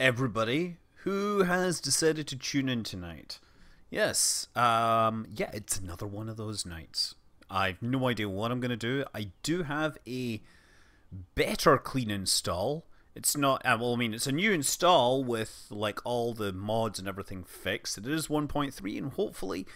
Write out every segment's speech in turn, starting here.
everybody who has decided to tune in tonight. Yes, yeah, it's another one of those nights. I've no idea what I'm going to do. I do have a better clean install. It's not, well, I mean, it's a new install with, like, all the mods and everything fixed. It is 1.3, and hopefully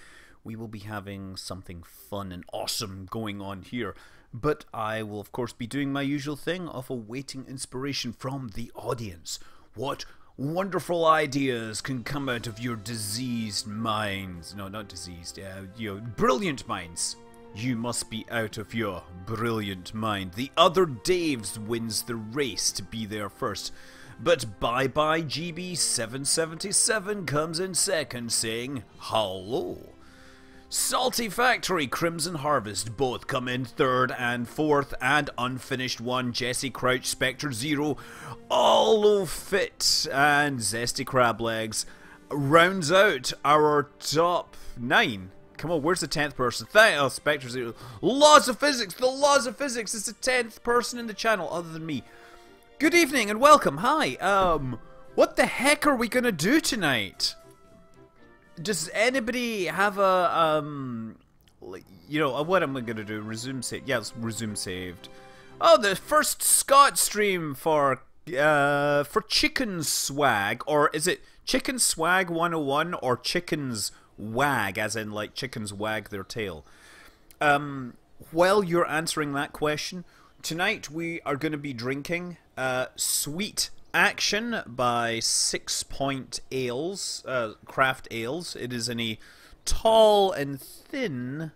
we will be having something fun and awesome going on here. But I will, of course, be doing my usual thing of awaiting inspiration from the audience. What wonderful ideas can come out of your diseased minds? No, not diseased, your brilliant minds. You must be out of your brilliant mind. The other Daves wins the race to be there first. But bye-bye GB777 comes in second saying, hello. Salty Factory, Crimson Harvest both come in third and fourth, and Unfinished One, Jesse Crouch, Spectre Zero, All Fit, and Zesty Crab Legs rounds out our top 9. Come on, where's the 10th person? Oh, Spectre Zero. Laws of Physics! The Laws of Physics is the 10th person in the channel other than me. Good evening and welcome. Hi. What the heck are we gonna do tonight? Does anybody have a, you know, what am I gonna do? Resume save. Yeah, let's resume saved. Oh, the first Scott stream for Chicken Swag, or is it Chicken Swag 101 or Chickens Wag, as in like chickens wag their tail? While you're answering that question, tonight we are going to be drinking Sweet Action by 6 Point Ales, craft ales. It is in a tall and thin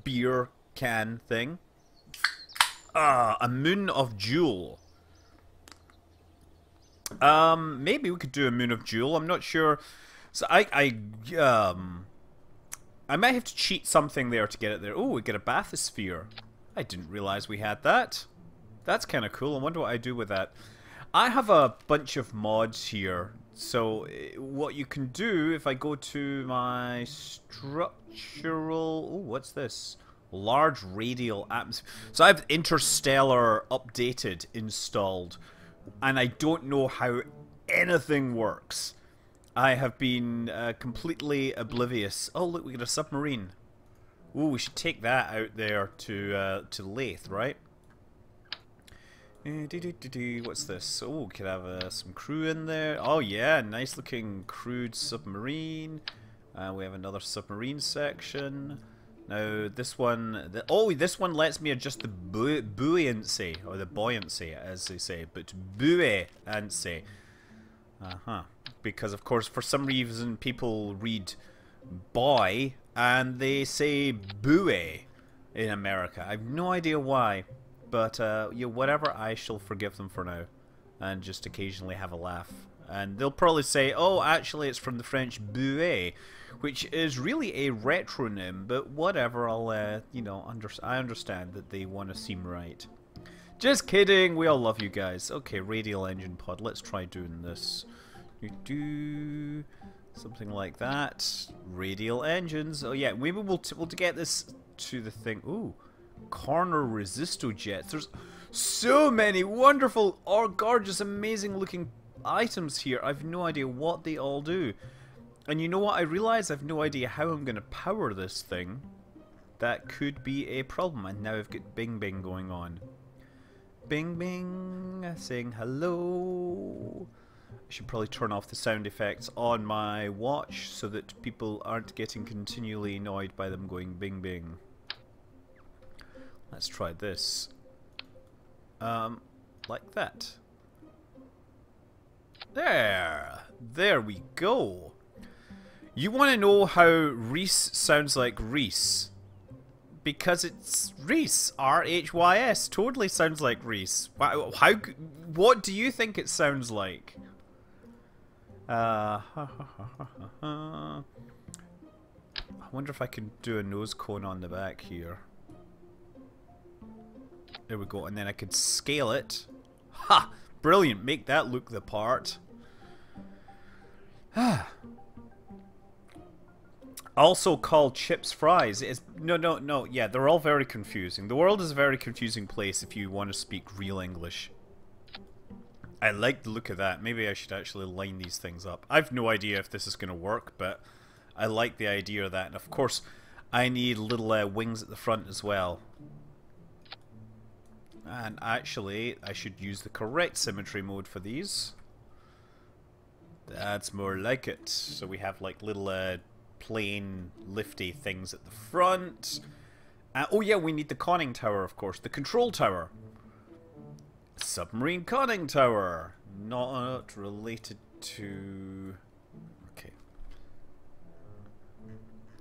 beer can thing. A Moon of Jewel. Maybe we could do a Moon of Jewel. I'm not sure. So I might have to cheat something there to get it there. Oh, we get a bathysphere. I didn't realize we had that. That's kind of cool. I wonder what I do with that. I have a bunch of mods here. So what you can do, if I go to my structural... Oh, what's this? Large radial atmosphere. So I have Interstellar Updated installed. And I don't know how anything works. I have been completely oblivious. Oh, look, we got a submarine. Ooh, we should take that out there to Lathe, right? What's this? Oh, we could have some crew in there. Oh, yeah, nice looking crewed submarine. We have another submarine section. Now, this one... this one lets me adjust the buoyancy, or the buoyancy, as they say. But buoyancy. Uh-huh. Because, of course, for some reason, people read boy and they say buoy in America. I have no idea why, but whatever, I shall forgive them for now and just occasionally have a laugh. And they'll probably say, oh, actually, it's from the French buoy, which is really a retronym, but whatever, I'll, you know, I understand that they want to seem right. Just kidding, we all love you guys. Okay, radial engine pod, let's try doing this. Do something like that. Radial engines. Oh yeah, maybe we'll get this to the thing. Ooh, corner resisto jets. There's so many wonderful, or gorgeous, amazing looking items here. I've no idea what they all do. And you know what? I realize I've no idea how I'm going to power this thing. That could be a problem. And now I've got Bing Bing going on. Bing Bing, saying hello. I should probably turn off the sound effects on my watch so that people aren't getting continually annoyed by them going bing bing. Let's try this. Like that. There we go. You want to know how Reese sounds like Reese? Because it's Reese. R-H-Y-S. Totally sounds like Reese. What do you think it sounds like? I wonder if I can do a nose cone on the back here. There we go, and then I could scale it. Ha! Brilliant, make that look the part. Also called chips fries. No, yeah, they're all very confusing. The world is a very confusing place if you want to speak real English. I like the look of that. Maybe I should actually line these things up. I've no idea if this is going to work, but I like the idea of that. And of course, I need little wings at the front as well. And actually, I should use the correct symmetry mode for these. That's more like it. So we have like little plain lifty things at the front. Oh yeah, we need the conning tower, of course. The control tower. Submarine conning tower. Not related to... Okay.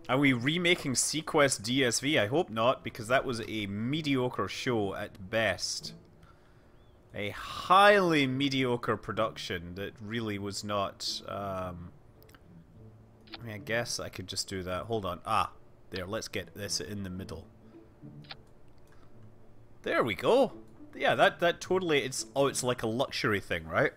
Are we remaking Sequest DSV? I hope not, because that was a mediocre show at best. A highly mediocre production that really was not... I mean, I guess I could just do that. Hold on. Ah, there. Let's get this in the middle. There we go. Yeah, that totally... It's like a luxury thing, right?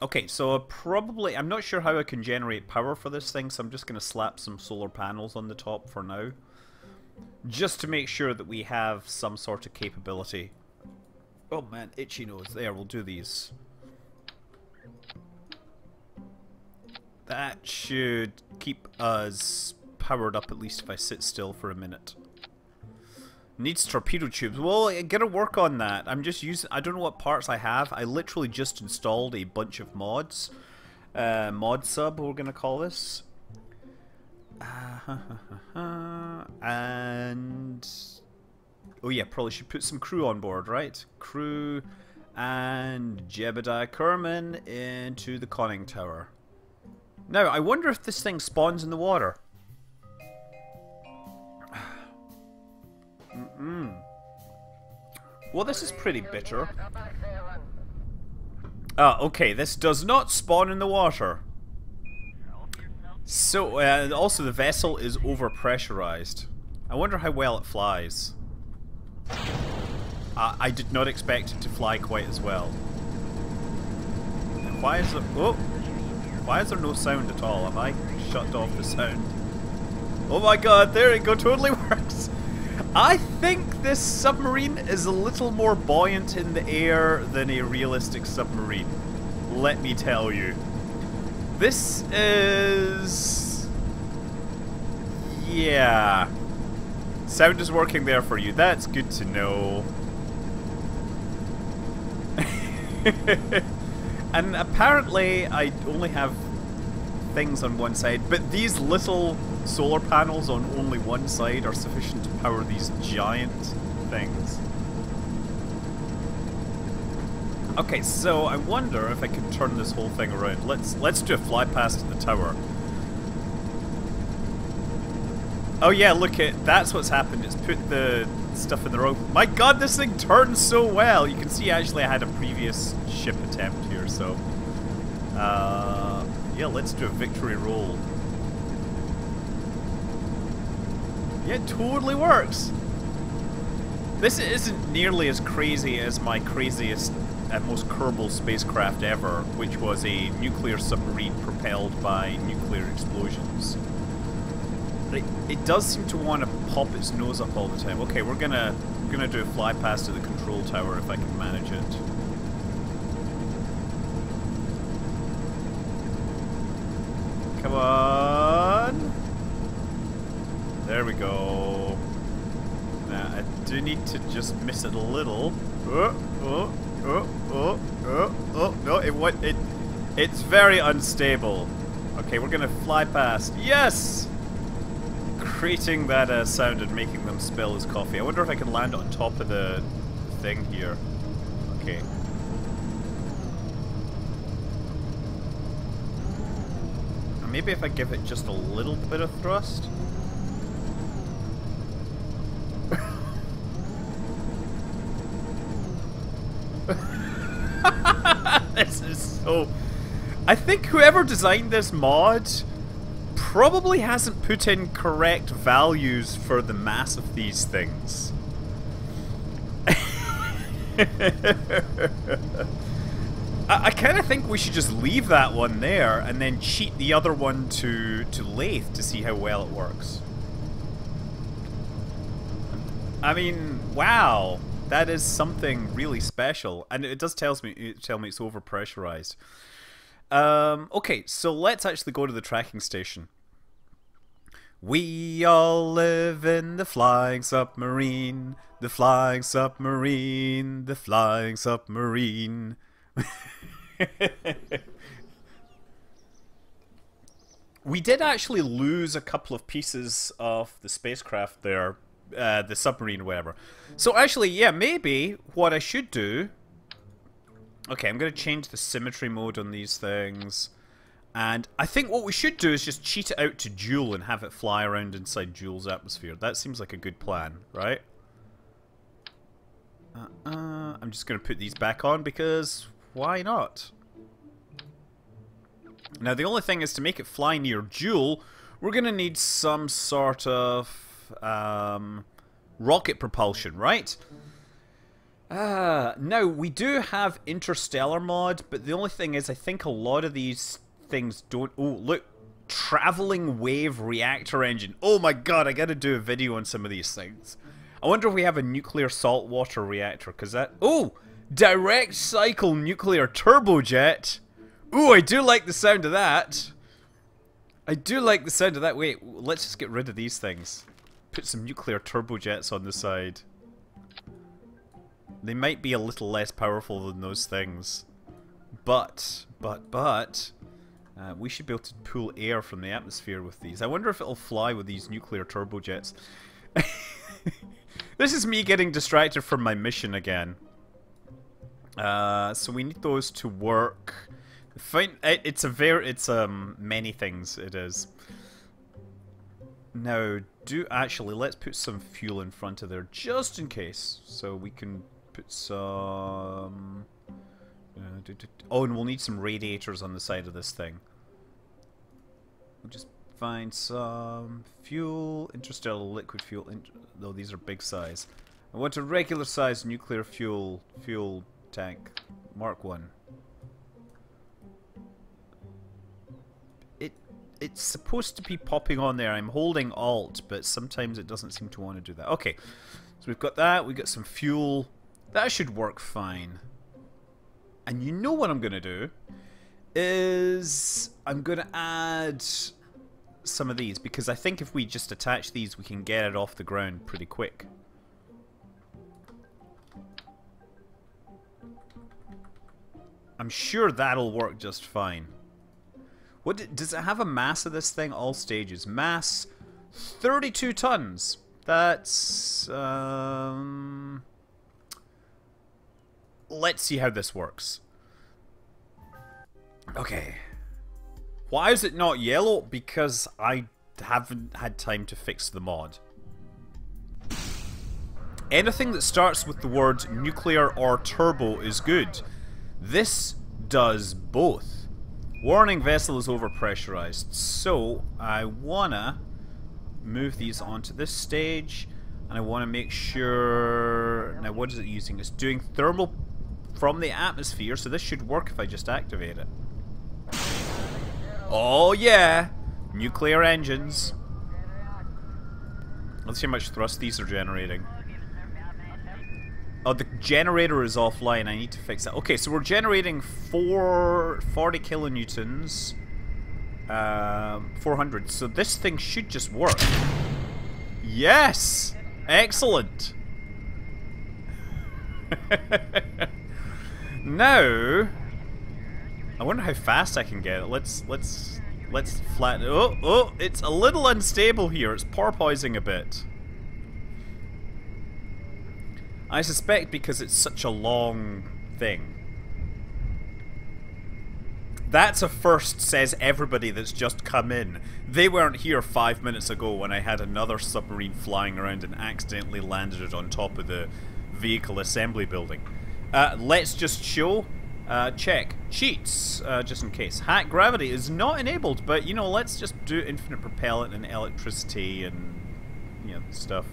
Okay, so probably... I'm not sure how I can generate power for this thing, so I'm just going to slap some solar panels on the top for now. Just to make sure that we have some sort of capability. Oh man, itchy nose. There, we'll do these. That should keep us powered up, at least if I sit still for a minute. Needs torpedo tubes. Well, I gotta work on that. I'm just using... I don't know what parts I have. I literally just installed a bunch of mods. Mod sub, we're gonna call this. And... Oh yeah, probably should put some crew on board, right? Crew and Jebediah Kerman into the conning tower. Now, I wonder if this thing spawns in the water. Well, this is pretty bitter. Okay, this does not spawn in the water. So, also the vessel is overpressurized. I wonder how well it flies. I did not expect it to fly quite as well. Why is there... Oh! Why is there no sound at all? Have I shut off the sound? Oh my god, there it go, totally works! I think this submarine is a little more buoyant in the air than a realistic submarine. Let me tell you. This is... Yeah. Sound is working there for you. That's good to know. And apparently I only have things on one side, but these little solar panels on only one side are sufficient to power these giant things. Okay, so I wonder if I can turn this whole thing around. Let's do a fly past to the tower. Oh yeah, look at that's what's happened. It's put the stuff in the wrong. My god, this thing turns so well. You can see actually I had a previous ship attempt here, so yeah, let's do a victory roll. Yeah, it totally works. This isn't nearly as crazy as my craziest and most Kerbal spacecraft ever, which was a nuclear submarine propelled by nuclear explosions. It does seem to want to pop its nose up all the time. Okay, we're gonna do a fly past to the control tower if I can manage it. Come on! There we go. Now I do need to just miss it a little. No, it's very unstable. Okay, we're gonna fly past. Yes! Creating that sound and making them spill his coffee. I wonder if I can land on top of the thing here. Okay. Maybe if I give it just a little bit of thrust. This is so... I think whoever designed this mod probably hasn't put in correct values for the mass of these things. I kind of think we should just leave that one there and then cheat the other one to lathe to see how well it works. I mean, wow. That is something really special. And it does tell me it's overpressurized. Okay, so let's actually go to the tracking station. We all live in the flying submarine. The flying submarine. The flying submarine. We did actually lose a couple of pieces of the spacecraft there, the submarine, whatever. So actually, yeah, maybe what I should do... Okay, I'm going to change the symmetry mode on these things. And I think what we should do is just cheat it out to Joule and have it fly around inside Joule's atmosphere. That seems like a good plan, right? I'm just going to put these back on because why not? Now, the only thing is to make it fly near Joule, we're going to need some sort of rocket propulsion, right? Now, we do have interstellar mod, but the only thing is I think a lot of these things don't... Oh, look. Traveling wave reactor engine. Oh my god, I gotta do a video on some of these things. I wonder if we have a nuclear saltwater reactor, because that... Oh! Direct cycle nuclear turbojet. Ooh, I do like the sound of that. I do like the sound of that. Wait, let's just get rid of these things. Put some nuclear turbojets on the side. They might be a little less powerful than those things. But, we should be able to pull air from the atmosphere with these. I wonder if it'll fly with these nuclear turbojets. This is me getting distracted from my mission again. So we need those to work. Fine, it's many things, it is. Now, let's put some fuel in front of there, just in case. So we can put some... Oh, and we'll need some radiators on the side of this thing. We'll just find some fuel, interstellar liquid fuel, though these are big size. I want a regular size nuclear fuel tank, Mark 1. It's supposed to be popping on there. I'm holding Alt, but sometimes it doesn't seem to want to do that. Okay, so we've got that. We've got some fuel. That should work fine. And you know what I'm going to do is I'm going to add some of these, because I think if we just attach these, we can get it off the ground pretty quick. I'm sure that'll work just fine. What does it have a mass of this thing? All stages. Mass 32 tons. That's let's see how this works. Okay. Why is it not yellow? Because I haven't had time to fix the mod. Anything that starts with the word nuclear or turbo is good. This does both. Warning, vessel is overpressurized. So, I wanna move these onto this stage, and I wanna make sure... Now, what is it using? It's doing thermal from the atmosphere, so this should work if I just activate it. Oh yeah! Nuclear engines. Let's see how much thrust these are generating. Oh, the generator is offline. I need to fix that. Okay, so we're generating 40 kilonewtons. 400. So this thing should just work. Yes! Excellent! Now, I wonder how fast I can get it. Let's flatten it. Oh, it's a little unstable here. It's porpoising a bit. I suspect because it's such a long thing. That's a first, says everybody that's just come in. They weren't here 5 minutes ago when I had another submarine flying around and accidentally landed it on top of the vehicle assembly building. Let's just show. Check. Cheats, just in case. Hack gravity is not enabled, but, you know, let's just do infinite propellant and electricity and, you know, stuff.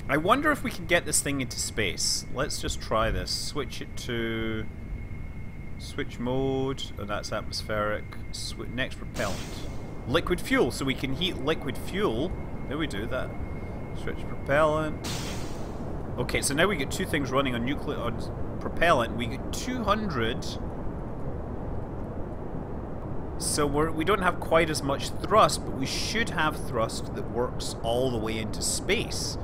I wonder if we can get this thing into space. Let's just try this. Switch it to... Switch mode. Oh, that's atmospheric. Next propellant. Liquid fuel. So we can heat liquid fuel. There we do that. Switch propellant. Okay, so now we get two things running on nuclear on propellant. We get 200. So we don't have quite as much thrust, but we should have thrust that works all the way into space.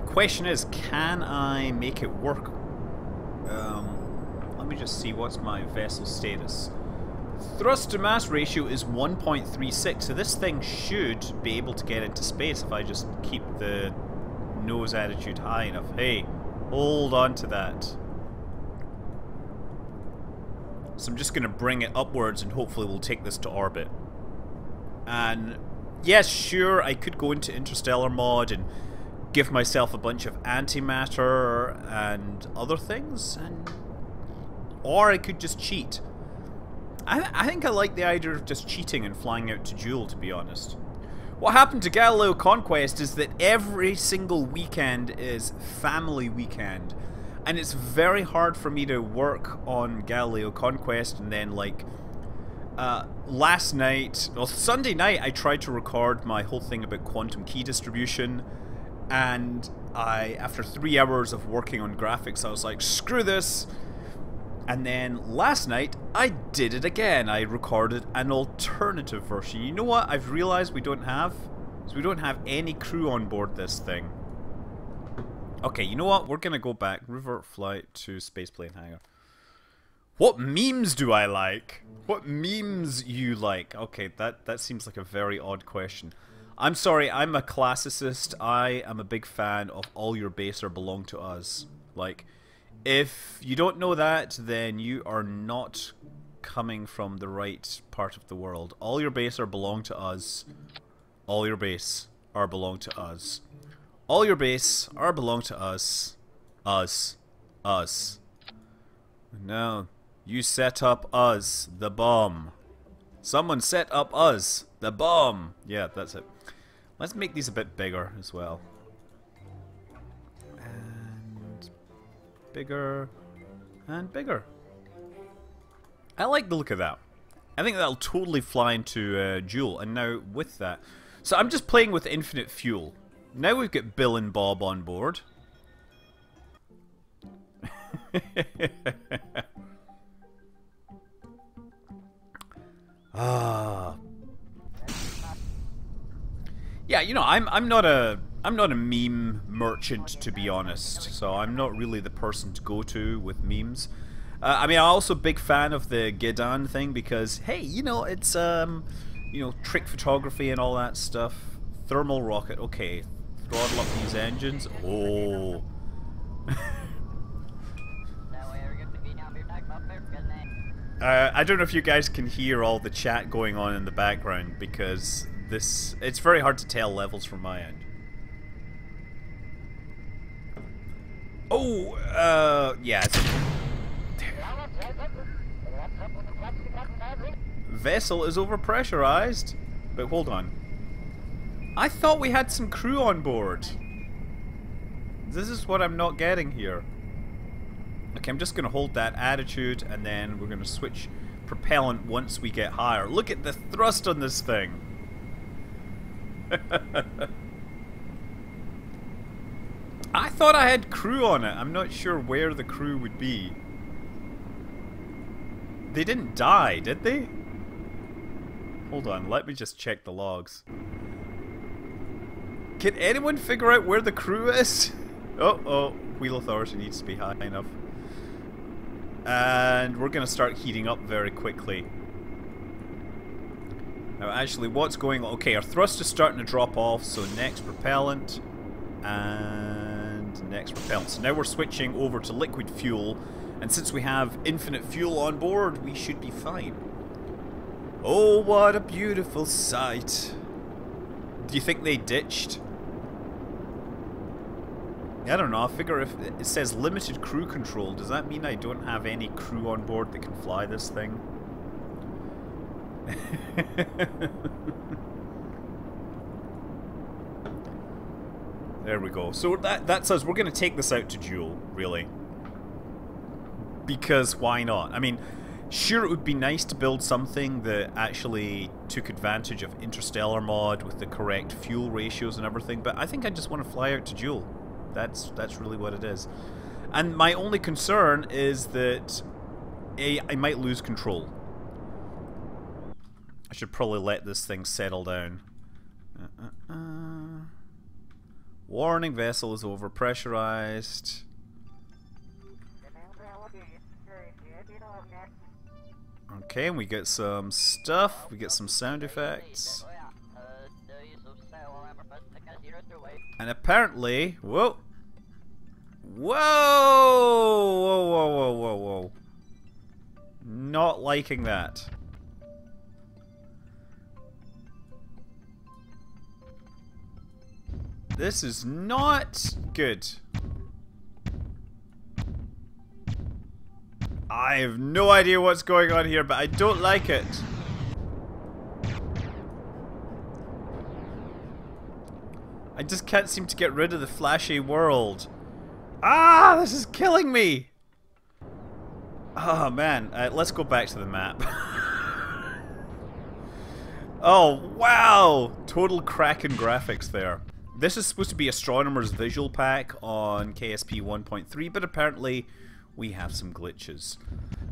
Question is, can I make it work? Let me just see, what's my vessel status? Thrust to mass ratio is 1.36, so this thing should be able to get into space if I just keep the nose attitude high enough. Hey, hold on to that. So I'm just going to bring it upwards and hopefully we'll take this to orbit. And yes, sure, I could go into interstellar mode and give myself a bunch of antimatter and other things, or I could just cheat. I think I like the idea of just cheating and flying out to Joule, to be honest. What happened to Galileo Conquest is that every single weekend is family weekend. And it's very hard for me to work on Galileo Conquest and then, like, last night, well, Sunday night, I tried to record my whole thing about quantum key distribution, and after 3 hours of working on graphics, I was like, screw this. And then last night, I did it again. I recorded an alternative version. You know what I've realized we don't have? So we don't have any crew on board this thing. Okay, you know what? We're gonna go back. Revert flight to spaceplane hangar. What memes do I like? What memes you like? Okay, that seems like a very odd question. I'm sorry, I'm a classicist. I am a big fan of all your base are belong to us. Like, if you don't know that, then you are not coming from the right part of the world. All your base are belong to us. All your base are belong to us. All your base are belong to us. Us. Us. No. You set up us, the bomb. Someone set up us, the bomb. Yeah, that's it. Let's make these a bit bigger as well. And bigger. And bigger. I like the look of that. I think that'll totally fly into Joule. And now with that... So I'm just playing with infinite fuel. Now we've got Bill and Bob on board. Ah. Yeah, you know, I'm not a meme merchant, to be honest. So I'm not really the person to go to with memes. I mean, I'm also a big fan of the Gedan thing because, hey, you know, it's you know, trick photography and all that stuff. Thermal rocket, okay. Throttle up these engines. Oh. I don't know if you guys can hear all the chat going on in the background because it's very hard to tell levels from my end. Oh, yeah. Vessel is overpressurized. But hold on. I thought we had some crew on board. This is what I'm not getting here. Okay, I'm just going to hold that attitude and then we're going to switch propellant once we get higher. Look at the thrust on this thing. I thought I had crew on it. I'm not sure where the crew would be. They didn't die, did they? Hold on, let me just check the logs. Can anyone figure out where the crew is? Oh, wheel authority needs to be high enough. And we're going to start heating up very quickly. Now actually, what's going on? Okay, our thrust is starting to drop off, so next propellant. And next propellant. So now we're switching over to liquid fuel. And since we have infinite fuel on board, we should be fine. Oh, what a beautiful sight. Do you think they ditched? I don't know, I figure if it says limited crew control, does that mean I don't have any crew on board that can fly this thing? There we go. So that says we're going to take this out to Joule, really. Because why not? I mean, Sure, it would be nice to build something that actually took advantage of Interstellar mod with the correct fuel ratios and everything, but I think I just want to fly out to Joule. That's really what it is. And my only concern is that I might lose control. I should probably let this thing settle down. Warning, vessel is overpressurized. Okay, and we get some stuff. We get some sound effects. And apparently... Whoa! Whoa! Whoa, whoa, whoa, whoa, whoa. Not liking that. This is not good. I have no idea what's going on here, but I don't like it. I just can't seem to get rid of the flashy world. Ah, this is killing me. Oh man, let's go back to the map. Oh wow, total crack in graphics there. This is supposed to be Astronomer's Visual Pack on KSP 1.3, but apparently we have some glitches.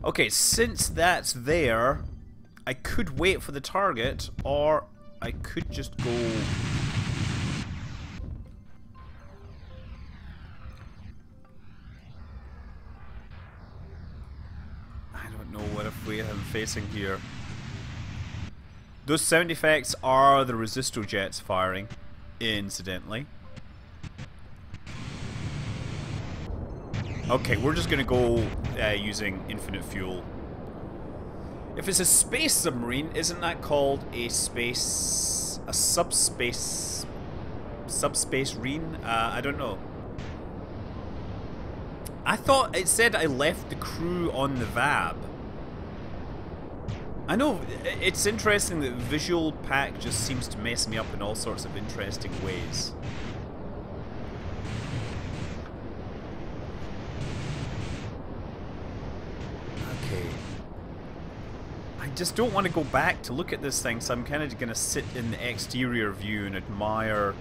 Okay, since that's there, I could wait for the target, or I could just go... I don't know what if we am facing here. Those sound effects are the resistor jets firing, incidentally. Okay, we're just gonna go using infinite fuel. If it's a space submarine, isn't that called a subspace reen? I don't know. I thought it said I left the crew on the VAB. I know, it's interesting that Visual Pack just seems to mess me up in all sorts of interesting ways. Okay. I just don't want to go back to look at this thing, so I'm kind of going to sit in the exterior view and admire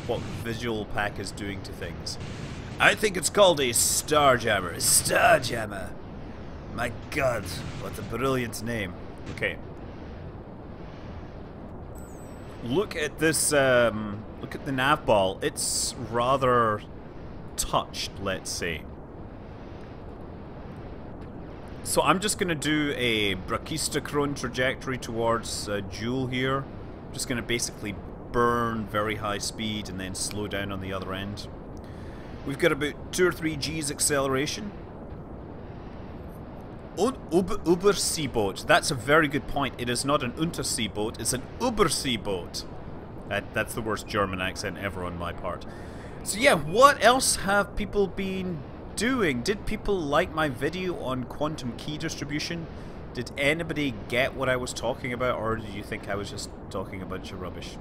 what Visual Pack is doing to things. I think it's called a Starjammer. Starjammer! My god, what a brilliant name. Okay. Look at this, look at the nav ball. It's rather touched, let's say. So I'm just going to do a brachistochrone trajectory towards Joule here. I'm just going to basically burn very high speed and then slow down on the other end. We've got about 2 or 3 G's acceleration. Überseeboot. That's a very good point. It is not an Unterseeboot, it's an Überseeboot. That's the worst German accent ever on my part. So yeah, what else have people been doing? Did people like my video on quantum key distribution? Did anybody get what I was talking about, or did you think I was just talking a bunch of rubbish?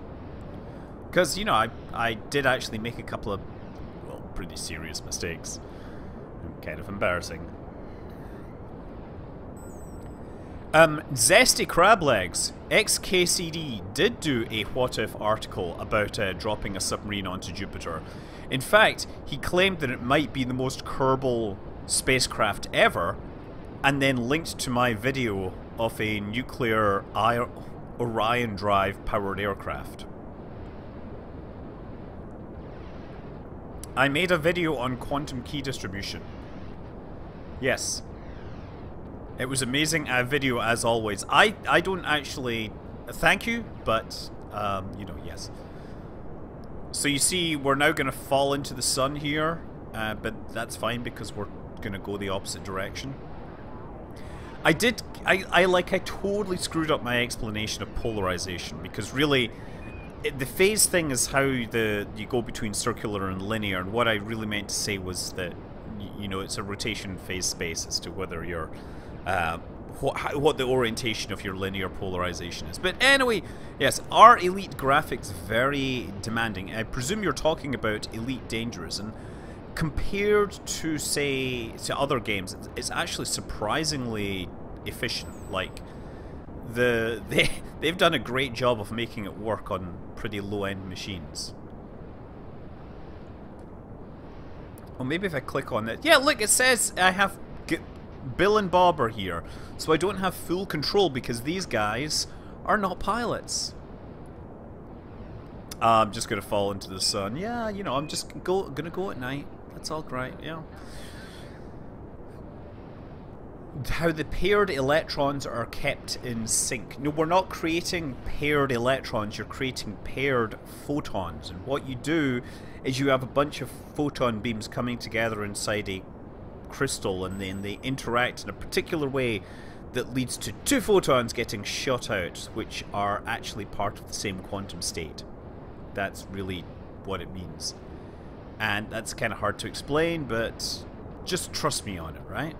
Because, you know, I did actually make a couple of, well, pretty serious mistakes. Kind of embarrassing. Zesty Crab Legs, XKCD, did do a what if article about dropping a submarine onto Jupiter. In fact, he claimed that it might be the most Kerbal spacecraft ever, and then linked to my video of a nuclear Orion drive powered aircraft. I made a video on quantum key distribution. Yes. It was amazing video as always. I don't actually thank you, but you know, yes. So you see, we're now going to fall into the sun here, but that's fine because we're going to go the opposite direction. I totally screwed up my explanation of polarization, because really the phase thing is how you go between circular and linear, and what I really meant to say was that, you know, it's a rotation phase space as to whether you're what the orientation of your linear polarization is. But anyway, yes, are Elite graphics very demanding? I presume you're talking about Elite Dangerous, and compared to, say, to other games, it's actually surprisingly efficient. Like, they've done a great job of making it work on pretty low-end machines. Well, maybe if I click on it... Yeah, look, it says I have... Bill and Bob are here. So I don't have full control because these guys are not pilots. I'm just going to fall into the sun. Yeah, you know, I'm just going to go at night. That's all right, yeah. How the paired electrons are kept in sync. No, we're not creating paired electrons, you're creating paired photons. And what you do is you have a bunch of photon beams coming together inside a crystal, and then they interact in a particular way that leads to two photons getting shot out, which are actually part of the same quantum state. That's really what it means. And that's kind of hard to explain, but just trust me on it, right?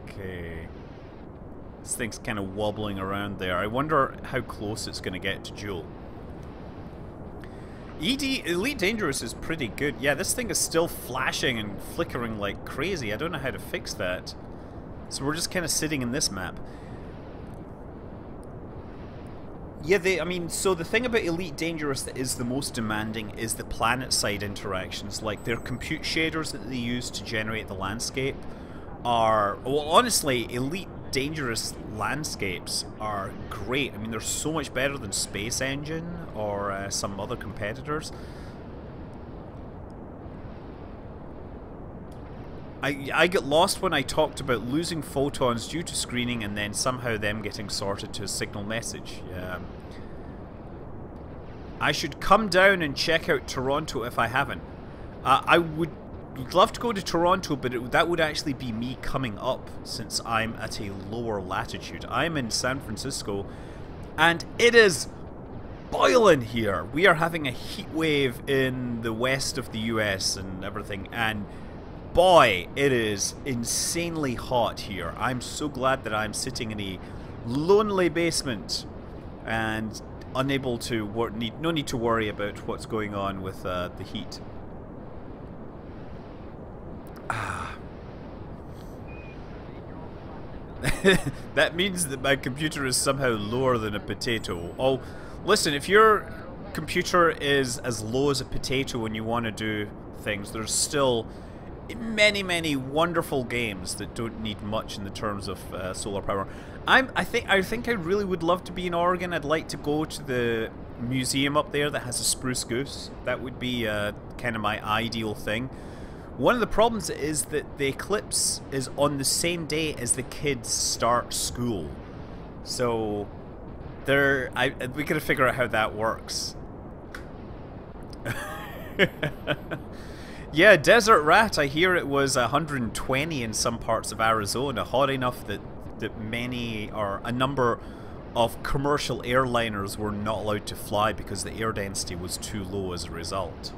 Okay. This thing's kind of wobbling around there. I wonder how close it's going to get to Joule. Elite Dangerous is pretty good. Yeah, this thing is still flashing and flickering like crazy. I don't know how to fix that. So we're just kind of sitting in this map. Yeah, I mean, so the thing about Elite Dangerous that is the most demanding is the planet-side interactions. Like, their compute shaders that they use to generate the landscape are... Well, honestly, Elite Dangerous landscapes are great. I mean, they're so much better than Space Engine or some other competitors. I get lost when I talked about losing photons due to screening and then somehow them getting sorted to a signal message. I should come down and check out Toronto if I haven't. I would love to go to Toronto, but that would actually be me coming up since I'm at a lower latitude. I'm in San Francisco and it is boiling here. We are having a heat wave in the west of the US and everything, and boy, it is insanely hot here. I'm so glad that I'm sitting in a lonely basement and unable to no need to worry about what's going on with the heat. That means that my computer is somehow lower than a potato. Oh, listen, if your computer is as low as a potato when you want to do things, there's still many wonderful games that don't need much in the terms of solar power. I think I really would love to be in Oregon. I'd like to go to the museum up there that has a spruce goose. That would be kind of my ideal thing. One of the problems is that the eclipse is on the same day as the kids start school, so we gotta figure out how that works. Yeah, Desert Rat, I hear it was 120 in some parts of Arizona, hot enough that a number of commercial airliners were not allowed to fly because the air density was too low as a result.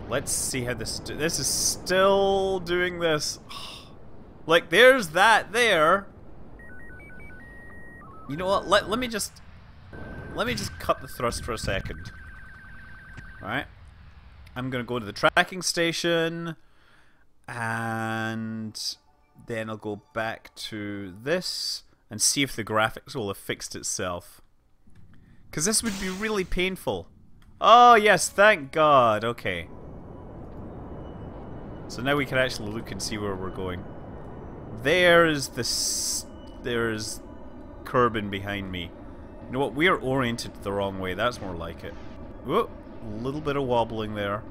Let's see how this is still doing this. Like, there's that there. You know what? Let me just cut the thrust for a second. Alright. I'm gonna go to the tracking station, and then I'll go back to this and see if the graphics will have fixed itself. Because this would be really painful. Oh yes, thank God. Okay. So now we can actually look and see where we're going. There's Kerbin behind me. You know what? We are oriented the wrong way. That's more like it. Whoa, a little bit of wobbling there.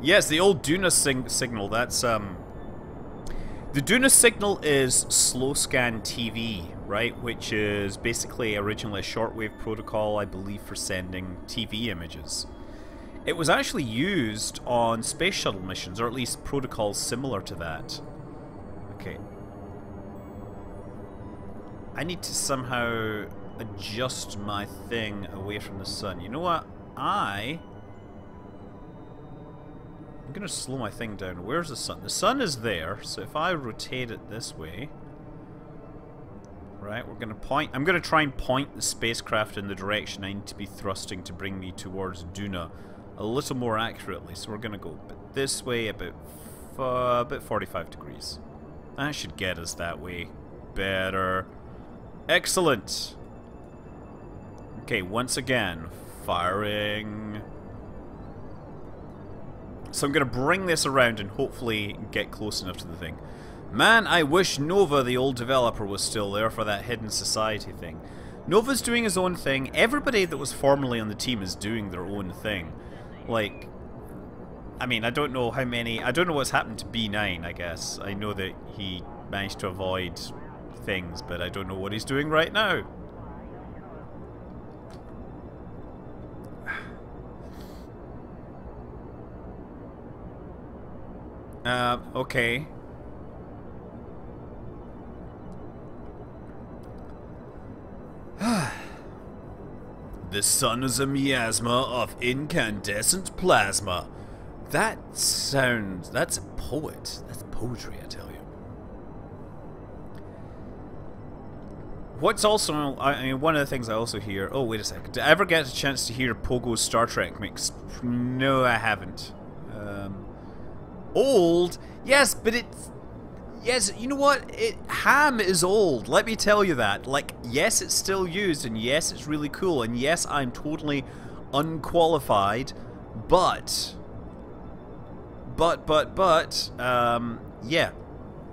Yes, the old Duna signal. That's the Duna signal is slow scan TV, right? Which is basically originally a shortwave protocol, I believe, for sending TV images. It was actually used on space shuttle missions, or at least protocols similar to that. Okay. I need to somehow adjust my thing away from the sun. You know what? I'm gonna slow my thing down. Where's the sun? The sun is there, so if I rotate it this way... Right, we're gonna point. I'm gonna try and point the spacecraft in the direction I need to be thrusting to bring me towards Duna a little more accurately. So we're gonna go this way, about 45 degrees. That should get us that way. Better. Excellent. Okay, once again, firing. So I'm gonna bring this around and hopefully get close enough to the thing. Man, I wish Nova, the old developer, was still there for that hidden society thing. Nova's doing his own thing. Everybody that was formerly on the team is doing their own thing. Like, I mean, I don't know how many... I don't know what's happened to B9, I guess. I know that he managed to avoid things, but I don't know what he's doing right now. Okay. The sun is a miasma of incandescent plasma. That sounds... That's a poet. That's poetry, I tell you. What's also... I mean, one of the things I also hear... Oh, wait a second. Did I ever get a chance to hear Pogo's Star Trek mix? No, I haven't. Old? Yes, but it's... Yes, you know what? Ham is old. Let me tell you that. Like, yes, it's still used, and yes, it's really cool, and yes, I'm totally unqualified, but, yeah,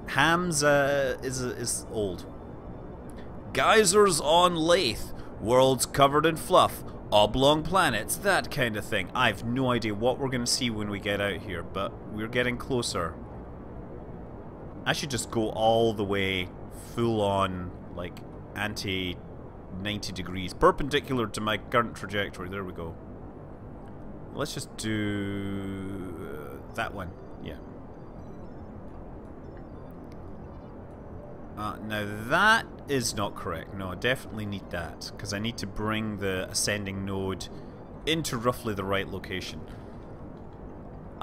Ham's is old. Geysers on Lathe, worlds covered in fluff, oblong planets, that kind of thing. I've no idea what we're gonna see when we get out here, but we're getting closer. I should just go all the way full on, like, anti 90 degrees, perpendicular to my current trajectory. There we go. Let's just do that one. Yeah. Now that is not correct. No, I definitely need that, because I need to bring the ascending node into roughly the right location.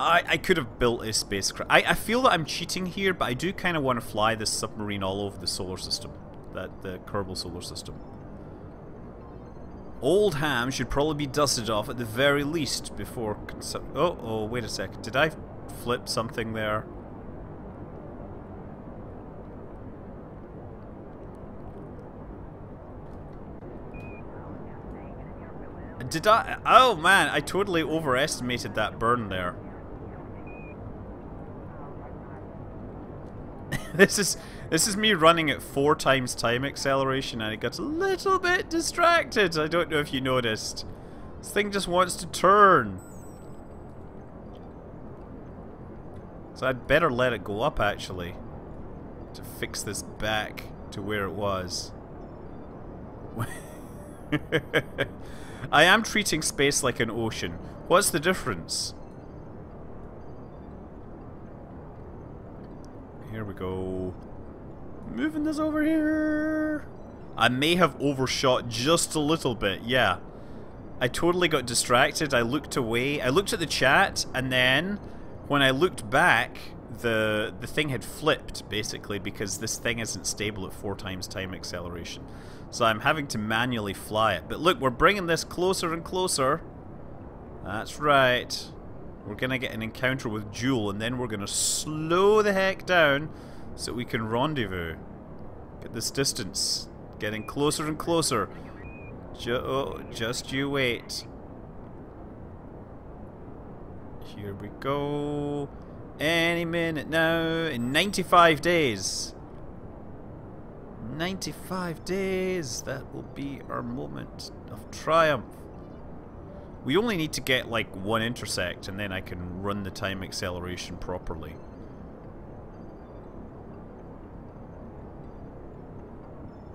I could have built a spacecraft. I feel that I'm cheating here, but I do kind of want to fly this submarine all over the solar system. The Kerbal solar system. Old Ham should probably be dusted off at the very least before... Oh, wait a second. Did I flip something there? Did I... Oh man, I totally overestimated that burn there. This is me running at 4 times time acceleration, and it got a little bit distracted. I don't know if you noticed. This thing just wants to turn. So I'd better let it go up, actually, to fix this back to where it was. I am treating space like an ocean. What's the difference? Here we go. Moving this over here. I may have overshot just a little bit, yeah. I totally got distracted. I looked away. I looked at the chat, and then when I looked back, the thing had flipped, basically, because this thing isn't stable at 4 times time acceleration. So I'm having to manually fly it. But look, we're bringing this closer and closer. That's right. We're going to get an encounter with Jewel, and then we're going to slow the heck down so we can rendezvous. Get this distance. Getting closer and closer. Just you wait. Here we go. Any minute now. In 95 days. 95 days. That will be our moment of triumph. We only need to get like 1 intersect, and then I can run the time acceleration properly.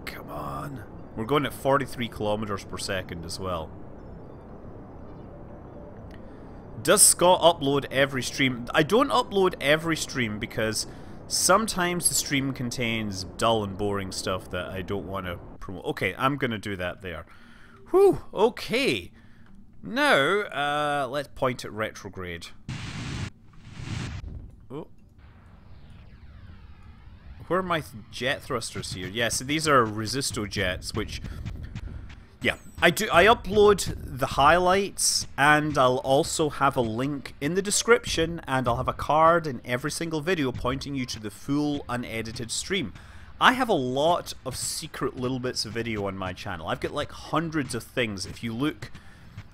Come on. We're going at 43 kilometers per second as well. Does Scott upload every stream? I don't upload every stream because sometimes the stream contains dull and boring stuff that I don't want to promote. Okay, I'm going to do that there. Whew, okay. Now, let's point at retrograde. Oh. Where are my jet thrusters here? Yeah, so these are resisto jets, which... Yeah, I upload the highlights, and I'll also have a link in the description, and I'll have a card in every single video pointing you to the full unedited stream. I have a lot of secret little bits of video on my channel. I've got like hundreds of things. If you look,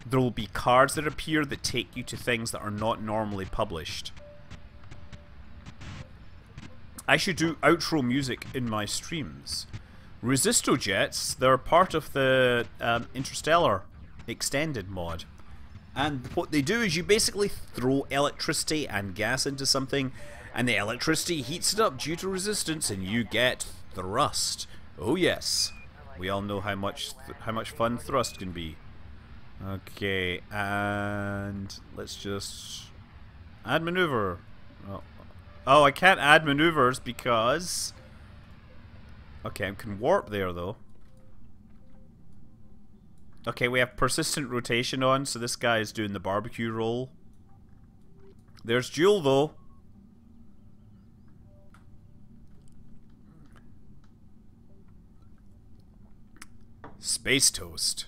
there will be cards that appear that take you to things that are not normally published. I should do outro music in my streams. Resisto jets, they're part of the Interstellar Extended mod. And what they do is you basically throw electricity and gas into something, and the electricity heats it up due to resistance, and you get thrust. Oh yes, we all know how much fun thrust can be. Okay, and let's just add maneuver. Oh, I can't add maneuvers because... Okay, I can warp there though. Okay, we have persistent rotation on, so this guy is doing the barbecue roll. There's Jewel though. Space toast.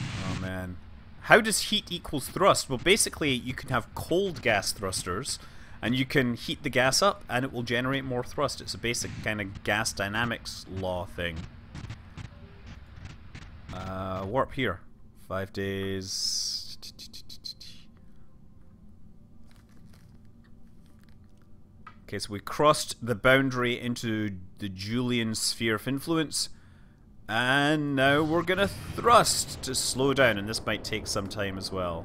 Oh man. How does heat equals thrust? Well, basically you can have cold gas thrusters, and you can heat the gas up and it will generate more thrust. It's a basic kind of gas dynamics law thing. Warp here. 5 days. Okay, so we crossed the boundary into the Julian sphere of influence. And now we're gonna thrust to slow down, and this might take some time as well.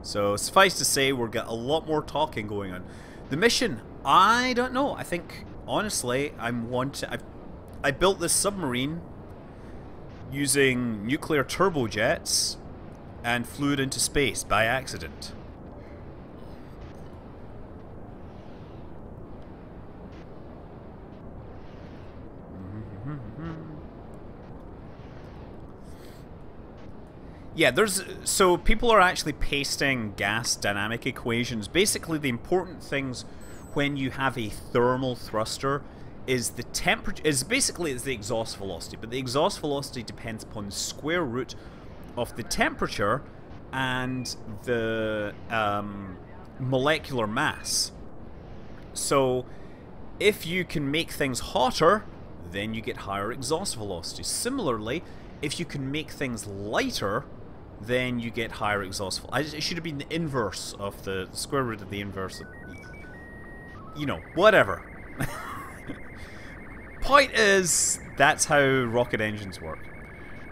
So suffice to say, we've got a lot more talking going on. The mission, I don't know. I think honestly, I built this submarine using nuclear turbojets and flew it into space by accident. Yeah, so people are actually pasting gas dynamic equations. Basically, the important things when you have a thermal thruster is the temperature, basically it's the exhaust velocity, but the exhaust velocity depends upon the square root of the temperature and the molecular mass. So if you can make things hotter, then you get higher exhaust velocity. Similarly, if you can make things lighter, then you get higher exhaust velocity. It should have been the inverse of the square root of the inverse of, you know, whatever. Point is, that's how rocket engines work.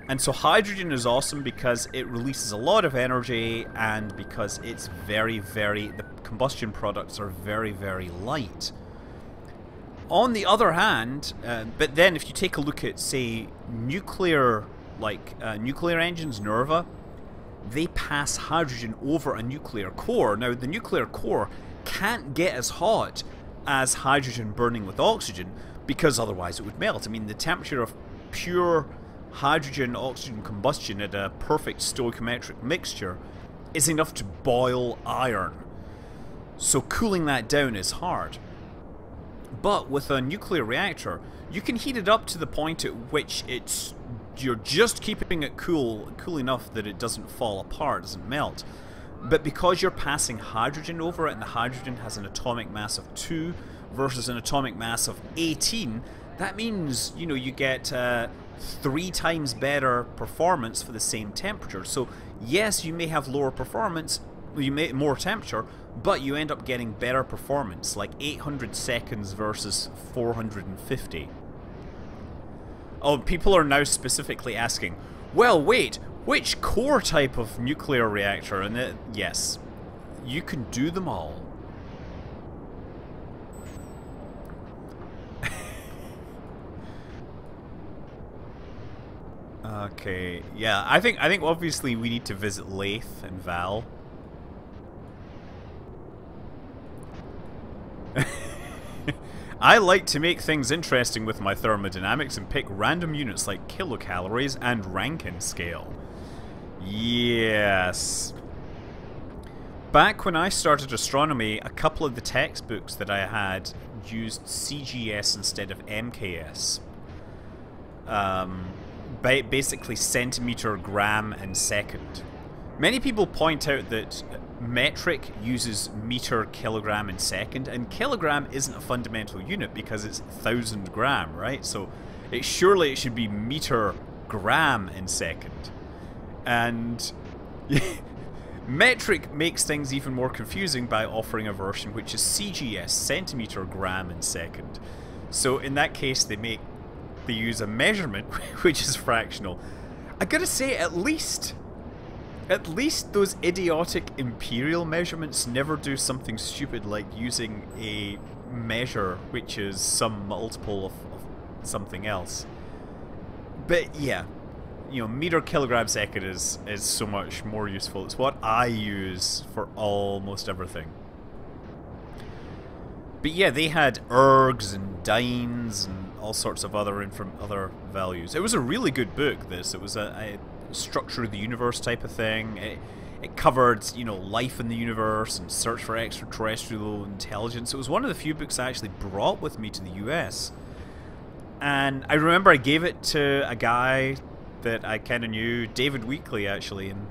And so hydrogen is awesome because it releases a lot of energy, and because it's the combustion products are very, very light. On the other hand, but then if you take a look at, say, nuclear engines, NERVA, they pass hydrogen over a nuclear core. Now, the nuclear core can't get as hot as hydrogen burning with oxygen, because otherwise it would melt. I mean, the temperature of pure hydrogen-oxygen combustion at a perfect stoichiometric mixture is enough to boil iron. So cooling that down is hard. But with a nuclear reactor, you can heat it up to the point at which you're just keeping it cool enough that it doesn't fall apart, doesn't melt. But because you're passing hydrogen over it, and the hydrogen has an atomic mass of 2 versus an atomic mass of 18, that means, you know, you get 3 times better performance for the same temperature. So yes, you may have lower performance, more temperature, but you end up getting better performance, like 800 seconds versus 450. Oh, people are now specifically asking, well, wait, which core type of nuclear reactor? And yes, you can do them all. Okay, yeah, I think obviously we need to visit Lathe and Val. I like to make things interesting with my thermodynamics and pick random units like kilocalories and Rankine scale. Yes. back when I started astronomy, a couple of the textbooks that I had used CGS instead of MKS. Basically centimeter, gram, and second. Many people point out that metric uses meter, kilogram, and second, and kilogram isn't a fundamental unit because it's 1,000 gram, right? So surely it should be meter, gram, and second. And metric makes things even more confusing by offering a version which is CGS, centimeter, gram, and second. So in that case, they use a measurement which is fractional. I gotta say, at least those idiotic imperial measurements never do something stupid like using a measure which is some multiple of something else. But yeah, you know, meter, kilogram, second is so much more useful. It's what I use for almost everything. But yeah, they had ergs and dynes and all sorts of other values. It was a really good book, this. It was a structure of the universe type of thing. It covered, you know, life in the universe and search for extraterrestrial intelligence. It was one of the few books I actually brought with me to the US. And I remember I gave it to a guy that I kind of knew, David Weekly, actually, and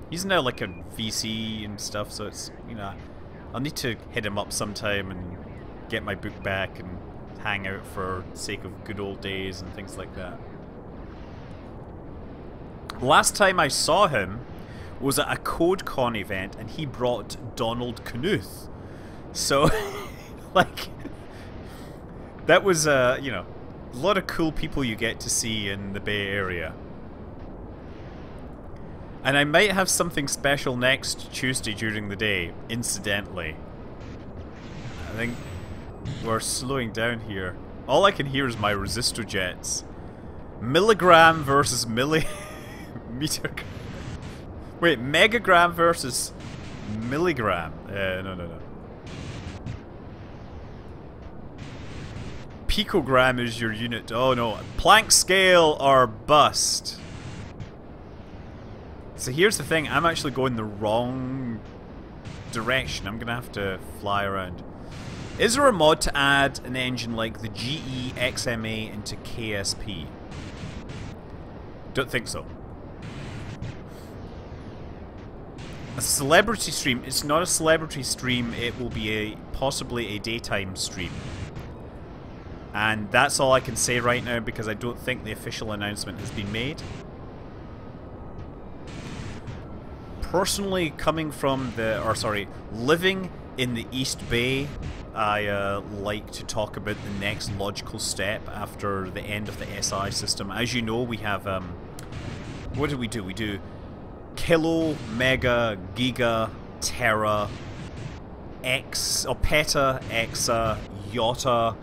he's now like a VC and stuff, so it's, you know, I'll need to hit him up sometime and get my book back and hang out for the sake of good old days and things like that. Last time I saw him was at a CodeCon event, and he brought Donald Knuth. So, like, that was, you know, a lot of cool people you get to see in the Bay Area. And I might have something special next Tuesday during the day, incidentally. I think we're slowing down here. All I can hear is my resistor jets. Milligram versus meter. Wait, megagram versus milligram. No. Picogram is your unit. Oh no. Planck scale or bust. So here's the thing. I'm actually going the wrong direction. I'm going to have to fly around. Is there a mod to add an engine like the GE XMA into KSP? Don't think so. A celebrity stream. It's not a celebrity stream. It will be possibly a daytime stream. And that's all I can say right now because I don't think the official announcement has been made. Personally, coming from living in the East Bay, I like to talk about the next logical step after the end of the SI system. As you know, we have, what do? We do kilo, mega, giga, tera, peta, exa, yotta,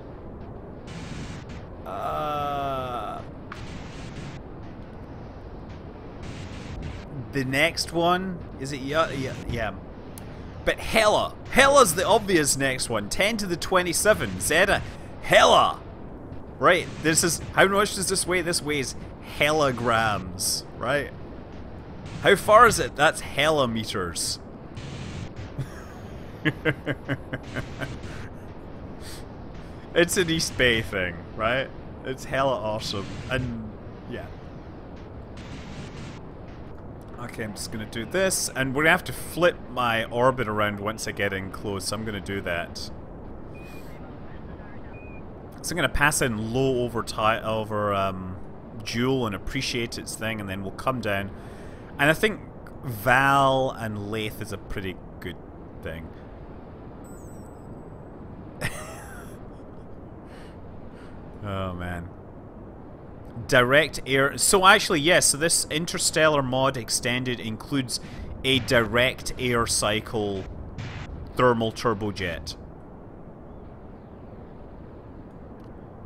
the next one, is it yeah. But Hella's the obvious next one. 10 to the 27, Zeta, Hella. Right, this is, how much does this weigh? This weighs hellograms, right? How far is it? That's hella meters. It's an East Bay thing, right? It's hella awesome. And yeah. Okay, I'm just gonna do this, and we're gonna have to flip my orbit around once I get in close, so I'm gonna do that. So I'm gonna pass in low over Joule and appreciate its thing, and then we'll come down. And I think Val and Lathe is a pretty good thing. Oh man. Direct air. So actually, yes, so this Interstellar mod extended includes a direct air cycle thermal turbojet.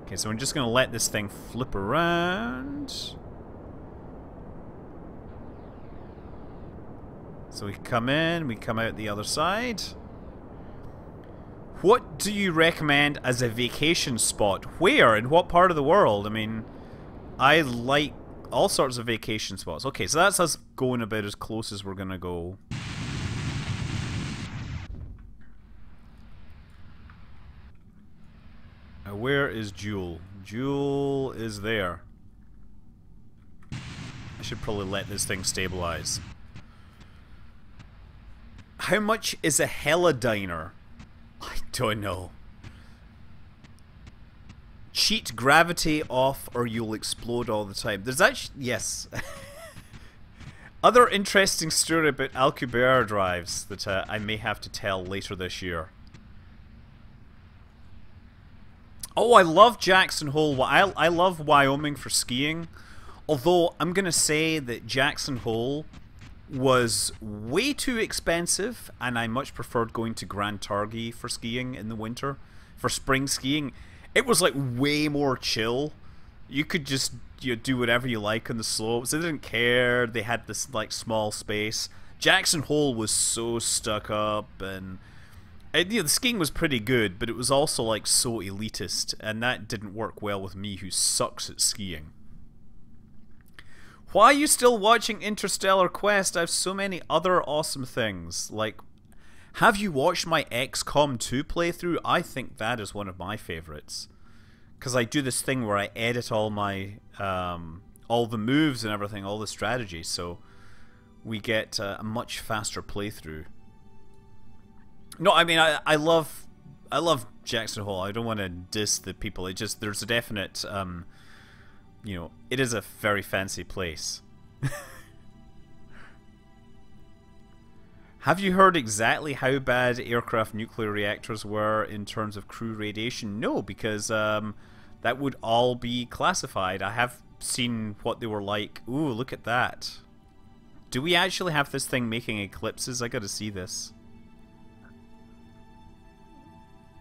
Okay, so I'm just going to let this thing flip around. So we come in, we come out the other side. What do you recommend as a vacation spot? Where? In what part of the world? I mean, I like all sorts of vacation spots. Okay, so that's us going about as close as we're gonna go. Now where is Jewel? Jewel is there. I should probably let this thing stabilize. How much is a Helidiner? I don't know. Cheat gravity off or you'll explode all the time. There's actually... Yes. Other interesting story about Alcubierre drives that I may have to tell later this year. Oh, I love Jackson Hole. I love Wyoming for skiing. Although, I'm going to say that Jackson Hole was way too expensive, and I much preferred going to Grand Targhee for skiing in the winter. For spring skiing, it was like way more chill. You could just do whatever you like on the slopes. They didn't care. They had this like small space. Jackson Hole was so stuck up, and the skiing was pretty good, but it was also like so elitist, and that didn't work well with me, who sucks at skiing. Why are you still watching Interstellar Quest? I have so many other awesome things. Like, have you watched my XCOM 2 playthrough? I think that is one of my favorites. Because I do this thing where I edit all my, all the moves and everything, all the strategies, so we get a much faster playthrough. No, I mean, I love Jackson Hole. I don't want to diss the people. It just, there's a definite, you know, it is a very fancy place. Have you heard exactly how bad aircraft nuclear reactors were in terms of crew radiation? No, because that would all be classified. I have seen what they were like. Ooh, look at that. Do we actually have this thing making eclipses? I gotta see this.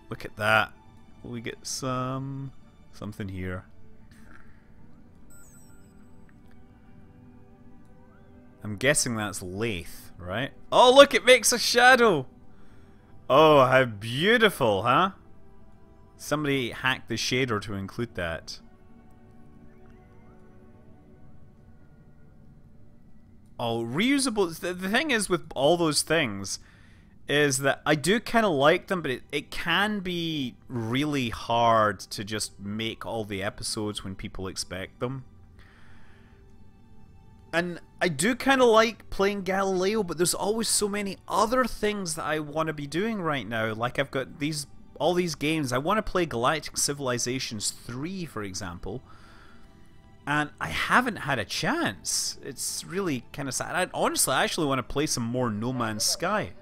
Look at that. We get something here. I'm guessing that's lathe, right? Oh, look, it makes a shadow! Oh, how beautiful, huh? Somebody hacked the shader to include that. Oh, reusable. The thing is with all those things is that I do kind of like them, but it can be really hard to just make all the episodes when people expect them. And I do kind of like playing Galileo, but there's always so many other things that I want to be doing right now. Like I've got all these games. I want to play Galactic Civilizations 3, for example. And I haven't had a chance. It's really kind of sad. Honestly, I actually want to play some more No Man's Sky.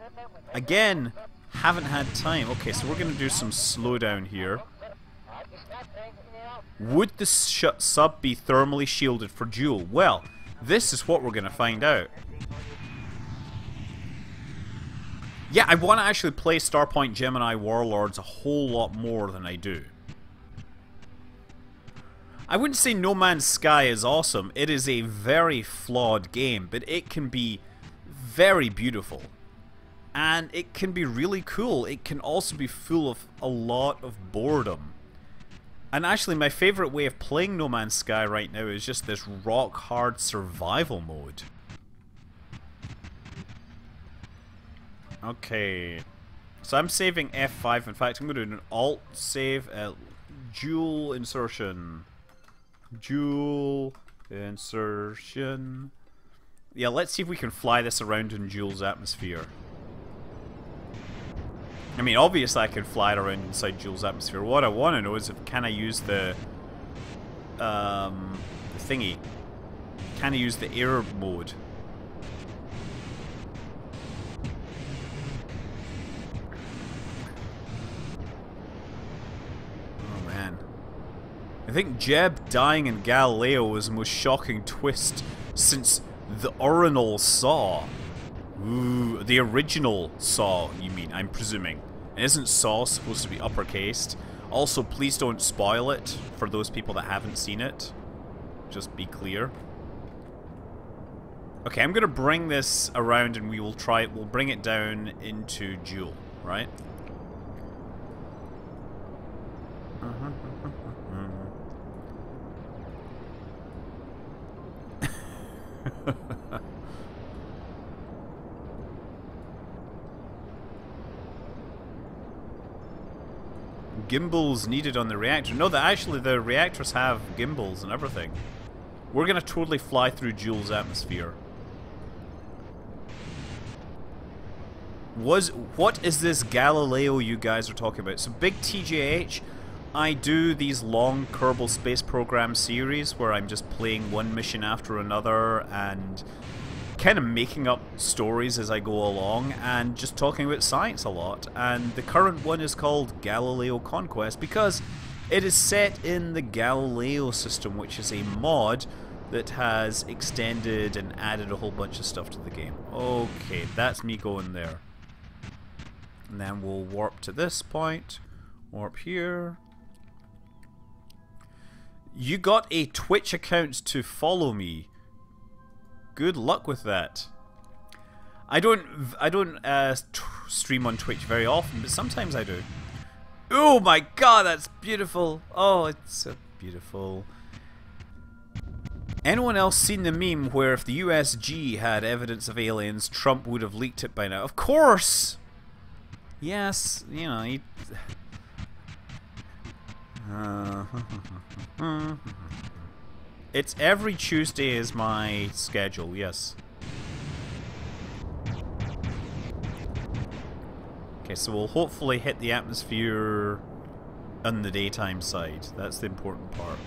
Again, haven't had time. Okay, so we're going to do some slowdown here. Would the sub be thermally shielded for Jewel? Well, this is what we're going to find out. Yeah, I want to actually play Starpoint Gemini Warlords a whole lot more than I do. I wouldn't say No Man's Sky is awesome. It is a very flawed game, but it can be very beautiful. And it can be really cool. It can also be full of a lot of boredom. And actually, my favorite way of playing No Man's Sky right now is just this rock-hard survival mode. Okay. So I'm saving F5. In fact, I'm going to do an Alt-save, dual insertion. Dual insertion. Yeah, let's see if we can fly this around in Joule's atmosphere. I mean, obviously I can fly it around inside Joule's atmosphere. What I want to know is can I use the thingy? Can I use the air mode? Oh man. I think Jeb dying in Galileo was the most shocking twist since the Urinal Saw. Ooh, the original Saw, you mean, I'm presuming. And isn't Saw supposed to be uppercased? Also, please don't spoil it for those people that haven't seen it. Just be clear. Okay, I'm gonna bring this around and we'll bring it down into Joule, right? gimbals needed on the reactor. No, that actually the reactors have gimbals and everything. We're gonna totally fly through Joule's atmosphere. What is this Galileo you guys are talking about? So big TJH, I do these long Kerbal Space Program series where I'm just playing one mission after another and kind of making up stories as I go along and just talking about science a lot. And the current one is called Galileo Conquest because it is set in the Galileo system, which is a mod that has extended and added a whole bunch of stuff to the game. Okay, that's me going there. And then we'll warp to this point, warp here. You got a Twitch account to follow me. Good luck with that. I don't stream on Twitch very often, but sometimes I do. Oh my god, that's beautiful. Oh, it's so beautiful. Anyone else seen the meme where if the USG had evidence of aliens, Trump would have leaked it by now? Of course! Yes, you know, he... It's every Tuesday is my schedule, yes. Okay, so we'll hopefully hit the atmosphere on the daytime side. That's the important part.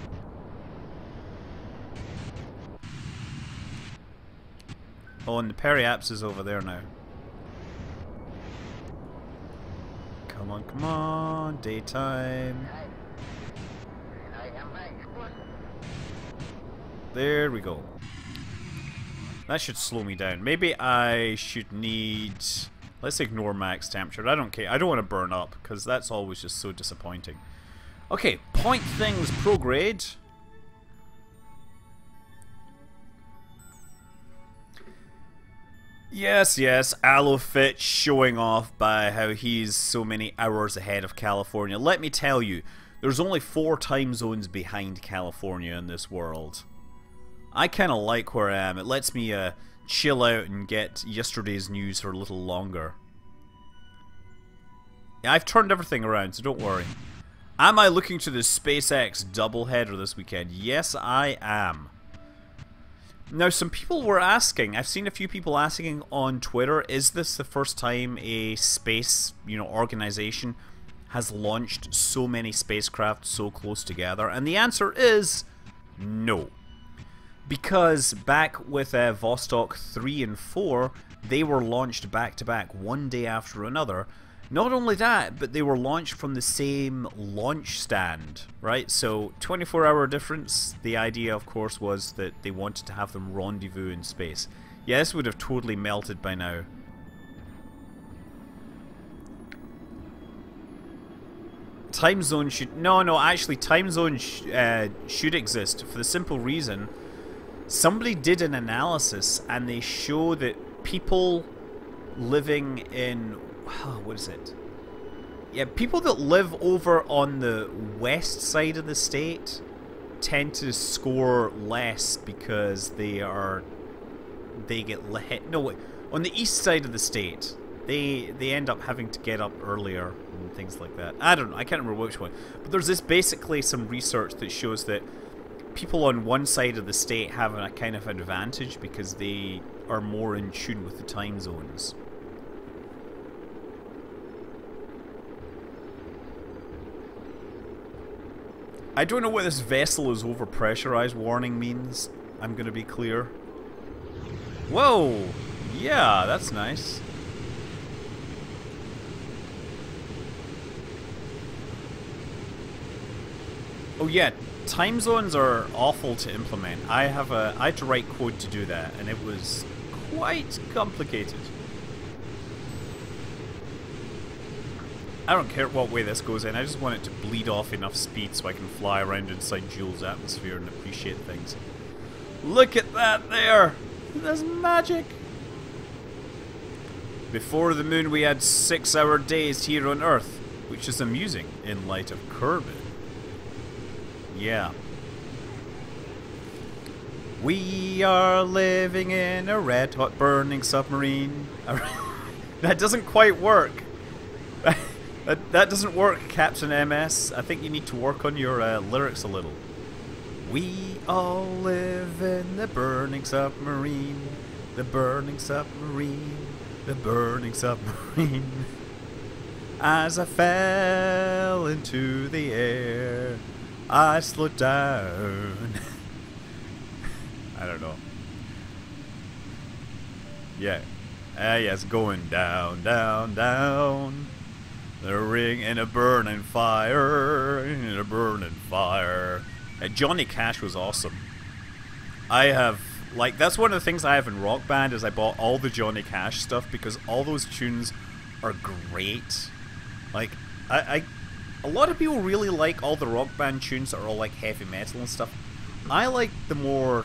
Oh, and the periaps is over there now. Come on, daytime. There we go. That should slow me down. Maybe I should need... Let's ignore max temperature. I don't care. I don't want to burn up, because that's always just so disappointing. Okay, point things prograde. Yes, yes, Alofit showing off by how he's so many hours ahead of California. Let me tell you, there's only 4 time zones behind California in this world. I kind of like where I am. It lets me chill out and get yesterday's news for a little longer. Yeah, I've turned everything around, so don't worry. Am I looking to the SpaceX doubleheader this weekend? Yes, I am. Now, some people were asking, I've seen a few people asking on Twitter, is this the first time a space, organization has launched so many spacecraft so close together? And the answer is no. Because back with Vostok 3 and 4, they were launched back to back, one day after another. Not only that, but they were launched from the same launch stand, right? So 24-hour difference. The idea, of course, was that they wanted to have them rendezvous in space. Yeah, this would have totally melted by now. Time zone should... No, actually, time zone should exist for the simple reason... Somebody did an analysis and they show that people living in... what is it? Yeah, people that live over on the west side of the state tend to score less because they get hit. No, wait, on the east side of the state, they end up having to get up earlier and things like that. I don't know, I can't remember which one. But there's basically some research that shows that people on one side of the state have a kind of advantage because they are more in tune with the time zones. I don't know what this vessel is overpressurized warning means. I'm gonna be clear. Whoa! Yeah, that's nice. Oh yeah, time zones are awful to implement. I had to write code to do that, and it was quite complicated. I don't care what way this goes in, I just want it to bleed off enough speed so I can fly around inside Joule's atmosphere and appreciate things. Look at that there! That's magic! Before the moon we had 6-hour days here on Earth, which is amusing in light of Kerbin. Yeah. We are living in a red-hot burning submarine. That doesn't quite work. That doesn't work, Captain MS. I think you need to work on your lyrics a little. We all live in the burning submarine, the burning submarine, the burning submarine. As I fell into the air, I slowed down. I don't know. Yeah. Yes, going down, down, down. The ring in a burning fire, in a burning fire. Johnny Cash was awesome. I have, like, that's one of the things I have in Rock Band is I bought all the Johnny Cash stuff because all those tunes are great. Like, a lot of people really like all the Rock Band tunes that are all like heavy metal and stuff. I like the more,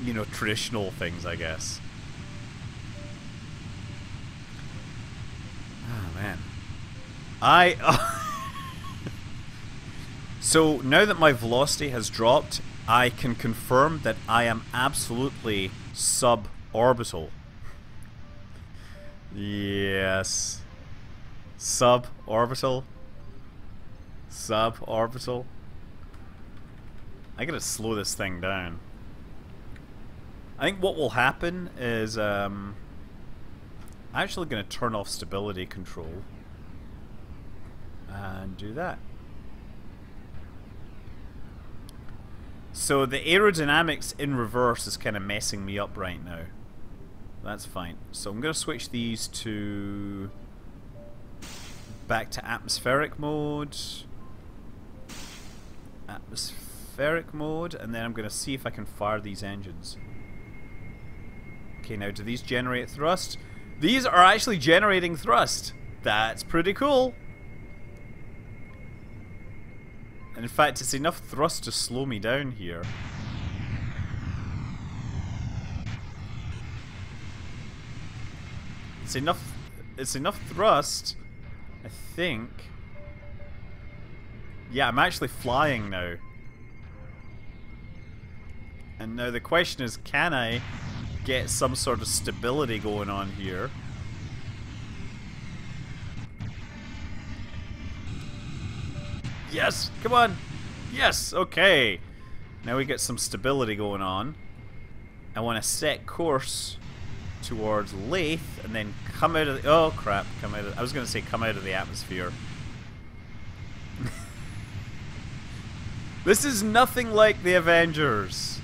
you know, traditional things, I guess. Oh man. So now that my velocity has dropped, I can confirm that I am absolutely suborbital. Yes. Suborbital. Suborbital. I gotta slow this thing down. I think what will happen is I'm actually gonna turn off stability control and do that. So the aerodynamics in reverse is kind of messing me up right now. That's fine. So I'm going to switch these to back to atmospheric mode. Atmospheric mode, and then I'm going to see if I can fire these engines. Okay, now do these generate thrust? These are actually generating thrust. That's pretty cool. And in fact, it's enough thrust to slow me down here. It's enough thrust, I think. Yeah, I'm actually flying now. And now the question is, can I get some sort of stability going on here? Yes! Come on! Yes! Okay! Now we get some stability going on. I want to set course towards Lathe and then come out of the... Oh crap, come out of... I was going to say come out of the atmosphere. This is nothing like the Avengers.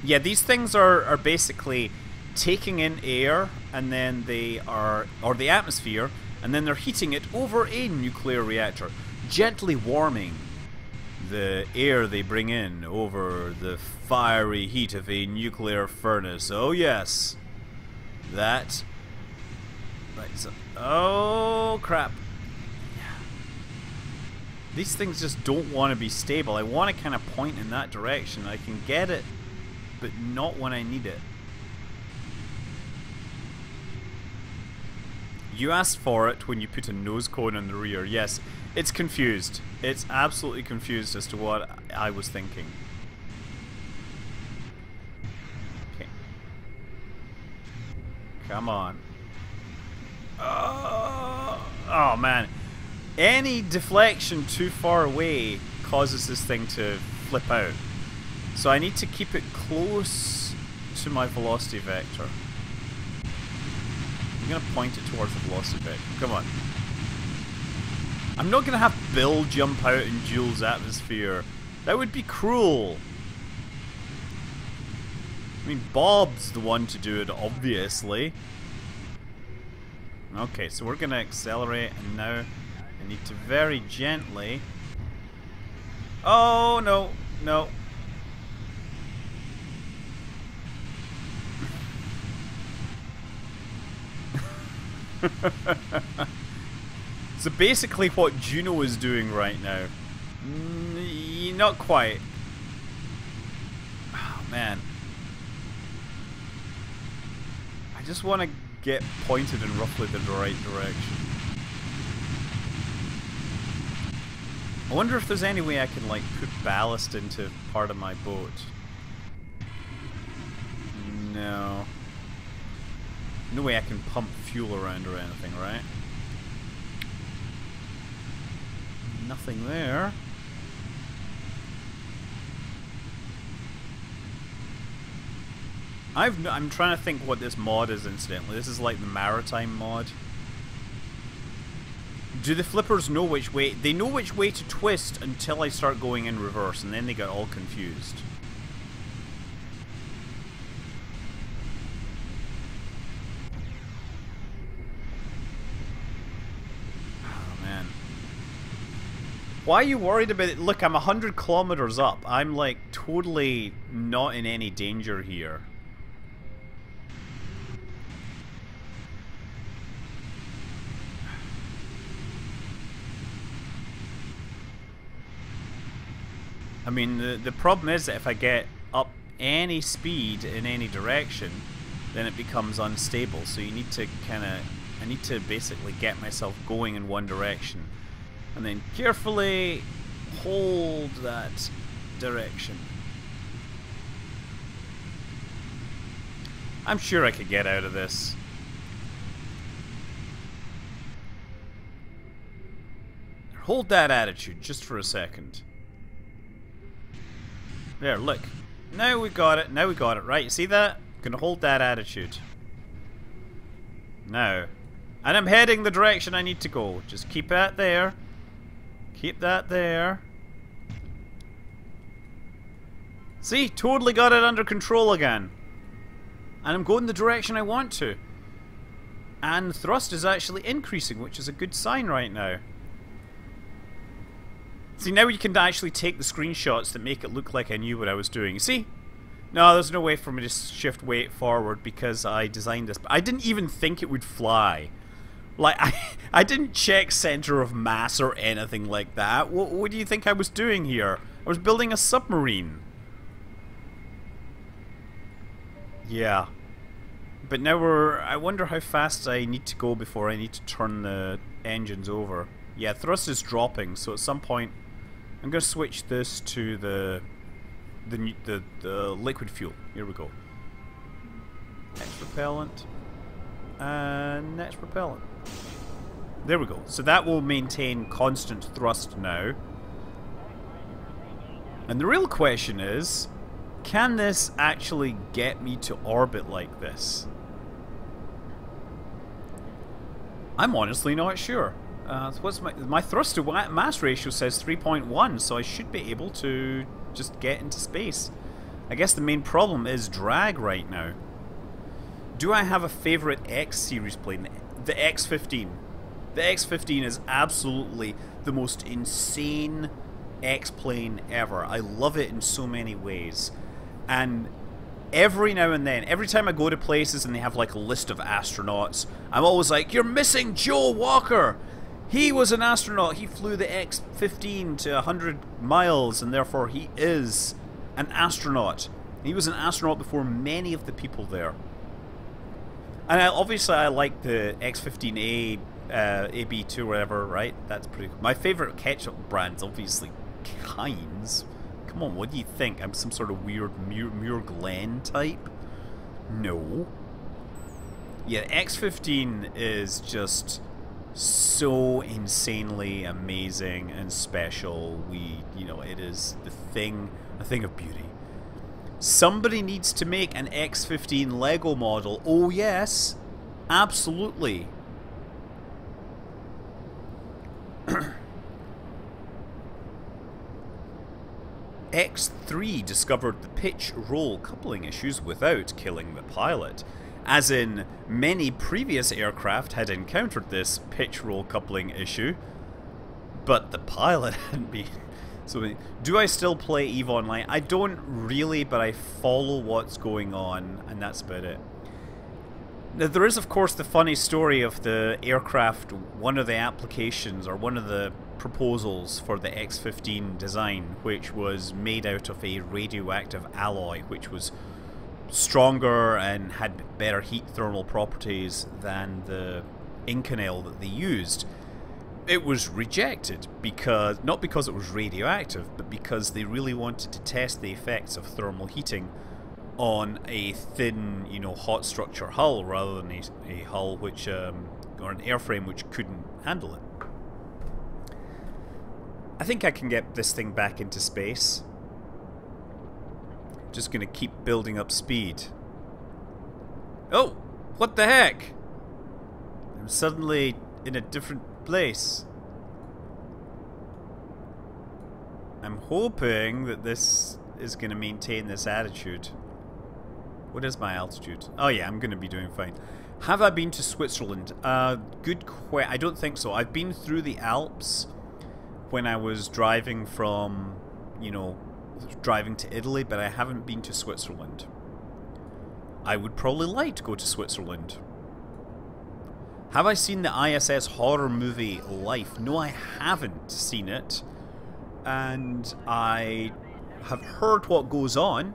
Yeah, these things are basically taking in air, and then they are, or the atmosphere, and then they're heating it over a nuclear reactor, gently warming the air they bring in over the fiery heat of a nuclear furnace. Oh yes, that. Right. So, oh crap. These things just don't want to be stable. I want to kind of point in that direction. I can get it, but not when I need it. You asked for it when you put a nose cone in the rear. Yes, it's confused. It's absolutely confused as to what I was thinking. Okay. Come on. Oh man. Any deflection too far away causes this thing to flip out. So I need to keep it close to my velocity vector. I'm going to point it towards the velocity vector. Come on. I'm not going to have Bill jump out in Jules' atmosphere. That would be cruel. I mean, Bob's the one to do it, obviously. Okay, so we're going to accelerate, and now I need to very gently... Oh, no, no. So basically what Juno is doing right now. Not quite. Oh man. I just want to get pointed in roughly the right direction. I wonder if there's any way I can like put ballast into part of my boat. No. No way I can pump fuel around or anything, right? Nothing there. I'm trying to think what this mod is, incidentally. This is like the maritime mod. Do the flippers know which way? They know which way to twist until I start going in reverse, and then they get all confused. Oh, man. Why are you worried about it? Look, I'm 100 kilometers up. I'm like totally not in any danger here. I mean, the problem is that if I get up any speed in any direction, then it becomes unstable. So you need to I need to basically get myself going in one direction, and then carefully hold that direction. I'm sure I could get out of this. Hold that attitude just for a second. There, look. Now we got it. Now we got it. Right, you see that? Gonna hold that attitude. Now. And I'm heading the direction I need to go. Just keep that there. Keep that there. See? Totally got it under control again. And I'm going the direction I want to. And thrust is actually increasing, which is a good sign right now. See, now you can actually take the screenshots that make it look like I knew what I was doing. See? No, there's no way for me to shift weight forward because I designed this. But I didn't even think it would fly. Like, I didn't check center of mass or anything like that. What do you think I was doing here? I was building a submarine. Yeah. But now I wonder how fast I need to go before I need to turn the engines over. Yeah, thrust is dropping, so at some point I'm going to switch this to the liquid fuel. Here we go. Next propellant. And next propellant. There we go. So that will maintain constant thrust now. And the real question is, can this actually get me to orbit like this? I'm honestly not sure. What's my thrust to mass ratio says 3.1, so I should be able to just get into space. I guess the main problem is drag right now. Do I have a favorite X series plane? The X-15. The X-15 is absolutely the most insane X plane ever. I love it in so many ways. And every now and then, every time I go to places and they have like a list of astronauts, I'm always like, you're missing Joe Walker! He was an astronaut. He flew the X-15 to 100 miles, and therefore he is an astronaut. He was an astronaut before many of the people there. And obviously I like the X-15A, AB2 or whatever, right? That's pretty cool. My favorite ketchup brand's obviously Heinz. Come on, what do you think? I'm some sort of weird Muir Glen type? No. Yeah, X-15 is just so insanely amazing and special. You know, it is a thing of beauty. Somebody needs to make an X-15 Lego model. Oh yes, absolutely. X3 discovered the pitch roll coupling issues without killing the pilot. As in, many previous aircraft had encountered this pitch roll coupling issue, but the pilot hadn't been. So, do I still play EVE Online? I don't really, but I follow what's going on, and that's about it. Now, there is, of course, the funny story of the aircraft, one of the applications, or one of the proposals for the X-15 design, which was made out of a radioactive alloy, which was stronger and had better heat thermal properties than the Inconel that they used. It was rejected because, not because it was radioactive, but because they really wanted to test the effects of thermal heating on a thin, you know, hot structure hull rather than a hull which, or an airframe which couldn't handle it. I think I can get this thing back into space. Just gonna keep building up speed. Oh, what the heck? I'm suddenly in a different place. I'm hoping that this is gonna maintain this attitude. What is my altitude? Oh yeah, I'm gonna be doing fine. Have I been to Switzerland? Good question. I don't think so. I've been through the Alps when I was driving from, you know, driving to Italy, but I haven't been to Switzerland. I would probably like to go to Switzerland. Have I seen the ISS horror movie Life? No, I haven't seen it. And I have heard what goes on,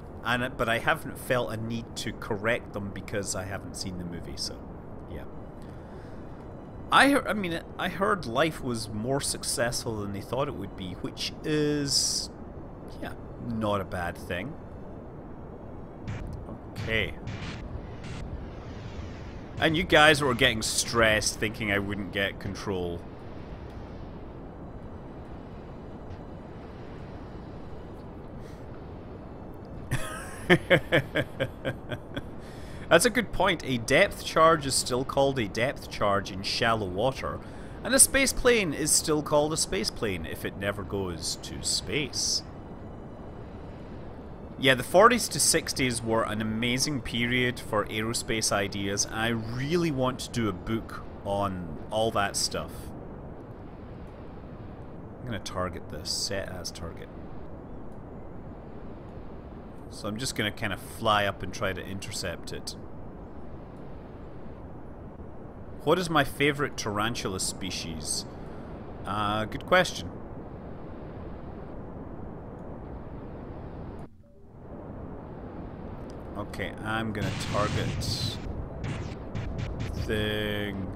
but I haven't felt a need to correct them because I haven't seen the movie, so yeah. I mean, I heard Life was more successful than they thought it would be, which is, yeah, not a bad thing. Okay. And you guys were getting stressed thinking I wouldn't get control. That's a good point. A depth charge is still called a depth charge in shallow water, and a space plane is still called a space plane if it never goes to space. Yeah, the 40s to 60s were an amazing period for aerospace ideas, and I really want to do a book on all that stuff. I'm going to target this. Set as target. So I'm just going to kind of fly up and try to intercept it. What is my favorite tarantula species? Good question. Okay, I'm gonna target thing.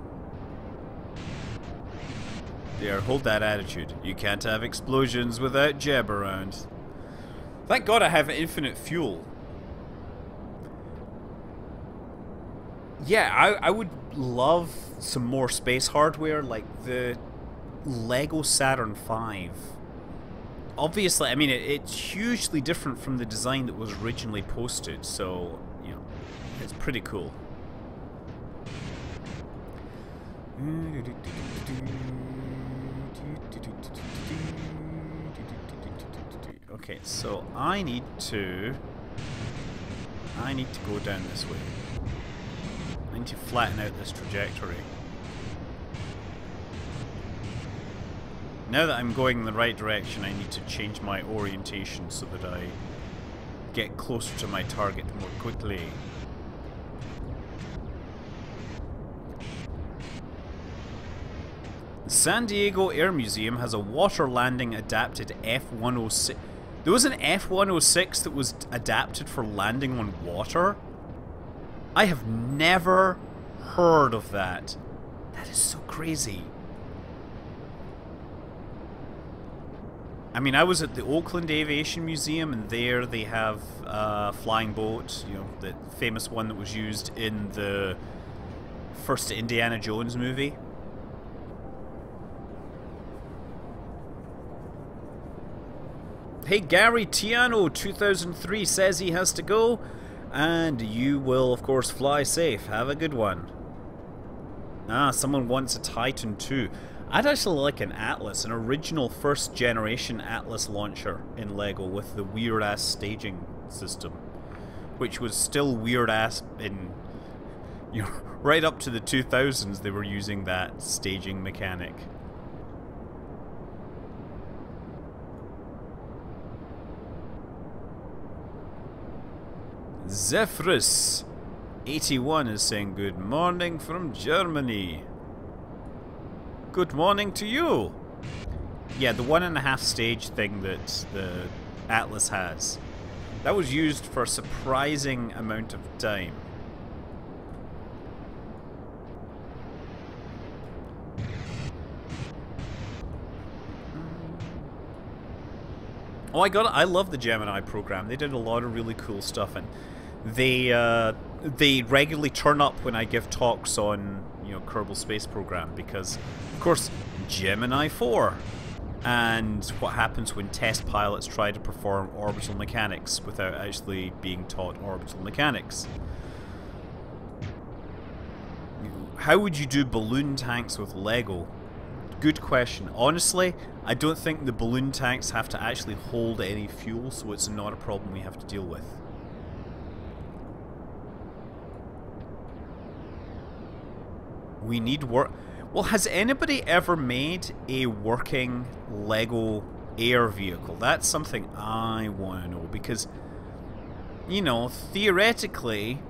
There, hold that attitude. You can't have explosions without Jeb around. Thank God I have infinite fuel. Yeah, I would love some more space hardware, like the Lego Saturn V. Obviously, I mean, it's hugely different from the design that was originally posted, so, you know, it's pretty cool. Okay, so I need to go down this way. I need to flatten out this trajectory. Now that I'm going in the right direction, I need to change my orientation so that I get closer to my target more quickly. The San Diego Air Museum has a water landing adapted F-106. There was an F-106 that was adapted for landing on water? I have never heard of that. That is so crazy. I mean, I was at the Oakland Aviation Museum, and there they have a flying boat, you know, the famous one that was used in the first Indiana Jones movie. Hey, Gary Tiano 2003 says he has to go, and you will, of course, fly safe. Have a good one. Ah, someone wants a Titan too. I'd actually like an Atlas, an original first generation Atlas launcher in LEGO with the weird ass staging system, which was still weird ass in, you know, right up to the 2000s they were using that staging mechanic. Zephyrus 81 is saying good morning from Germany. Good morning to you. Yeah, the 1.5 stage thing that the Atlas has, that was used for a surprising amount of time. Oh, I love the Gemini program. They did a lot of really cool stuff, and they regularly turn up when I give talks on, you know, Kerbal Space Program, because of course Gemini 4 and what happens when test pilots try to perform orbital mechanics without actually being taught orbital mechanics. How would you do balloon tanks with Lego? Good question. Honestly, I don't think the balloon tanks have to actually hold any fuel, so it's not a problem we have to deal with. We need work. Well, has anybody ever made a working Lego air vehicle? That's something I want to know, because, you know, theoretically,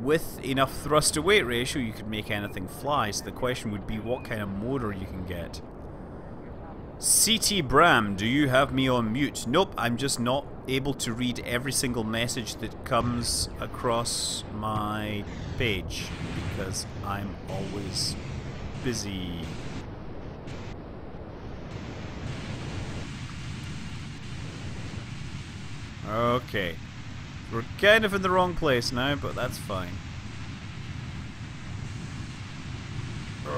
with enough thrust to weight ratio, you could make anything fly. So the question would be what kind of motor you can get. CT Bram, do you have me on mute? Nope, I'm just not able to read every single message that comes across my page because I'm always busy. Okay. We're kind of in the wrong place now, but that's fine. I'm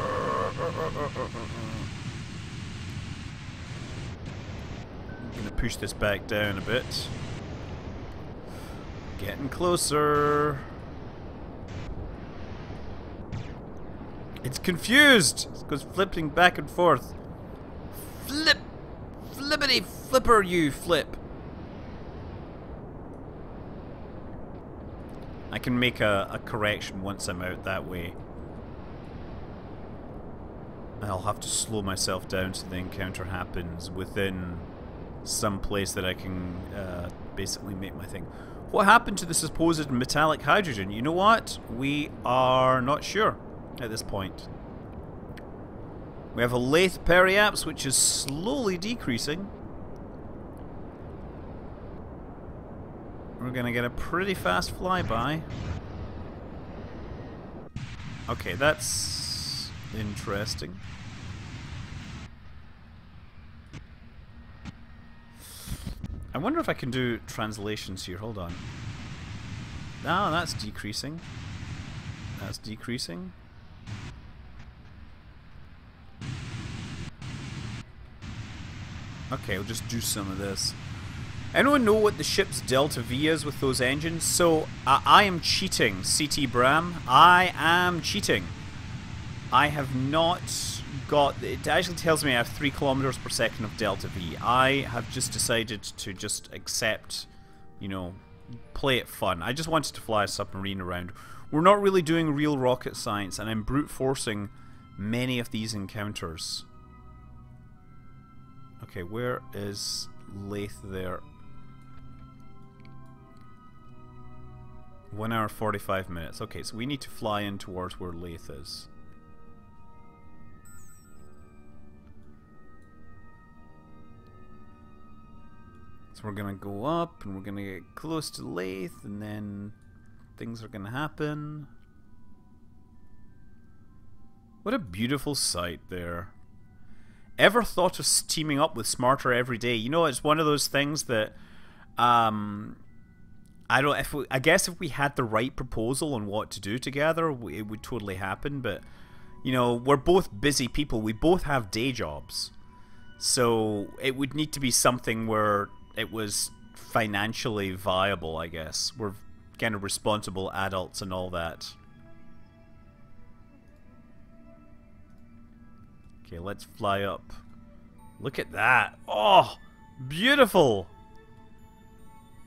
gonna push this back down a bit. Getting closer. It's confused! It goes flipping back and forth. Flip! Flippity flipper, you flip! I can make a correction once I'm out that way. I'll have to slow myself down so the encounter happens within some place that I can basically make my thing. What happened to the supposed metallic hydrogen? You know what? We are not sure at this point. We have a lathe periapse which is slowly decreasing. We're gonna get a pretty fast flyby. Okay, that's interesting. I wonder if I can do translations here. Hold on. Ah, that's decreasing. That's decreasing. Okay, we'll just do some of this. Anyone know what the ship's Delta V is with those engines? So, I am cheating, CT Bram. I am cheating. I have not got... It actually tells me I have 3 kilometers per second of Delta V. I have just decided to just accept, you know, play it fun. I just wanted to fly a submarine around. We're not really doing real rocket science, and I'm brute forcing many of these encounters. Okay, where is Lathe there? 1 hour 45 minutes. Okay, so we need to fly in towards where Lathe is. So we're gonna go up and we're gonna get close to Lathe, and then things are gonna happen. What a beautiful sight there. Ever thought of teaming up with Smarter every day? You know, it's one of those things that I guess if we had the right proposal on what to do together, it would totally happen. But you know, we're both busy people. We both have day jobs, so it would need to be something where it was financially viable. I guess we're kind of responsible adults and all that. Okay, let's fly up. Look at that. Oh, beautiful.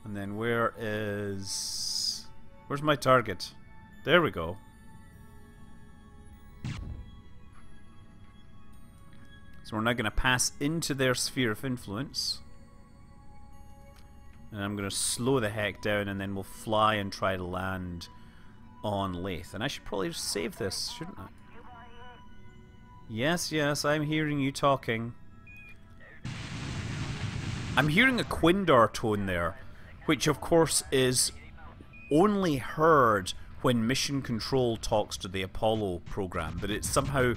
And then where's my target? There we go. So we're now going to pass into their sphere of influence. And I'm going to slow the heck down, and then we'll fly and try to land on Lathe. And I should probably just save this, shouldn't I? Yes, yes, I'm hearing you talking. I'm hearing a Quindar tone there, which of course is only heard when Mission Control talks to the Apollo program, but it's somehow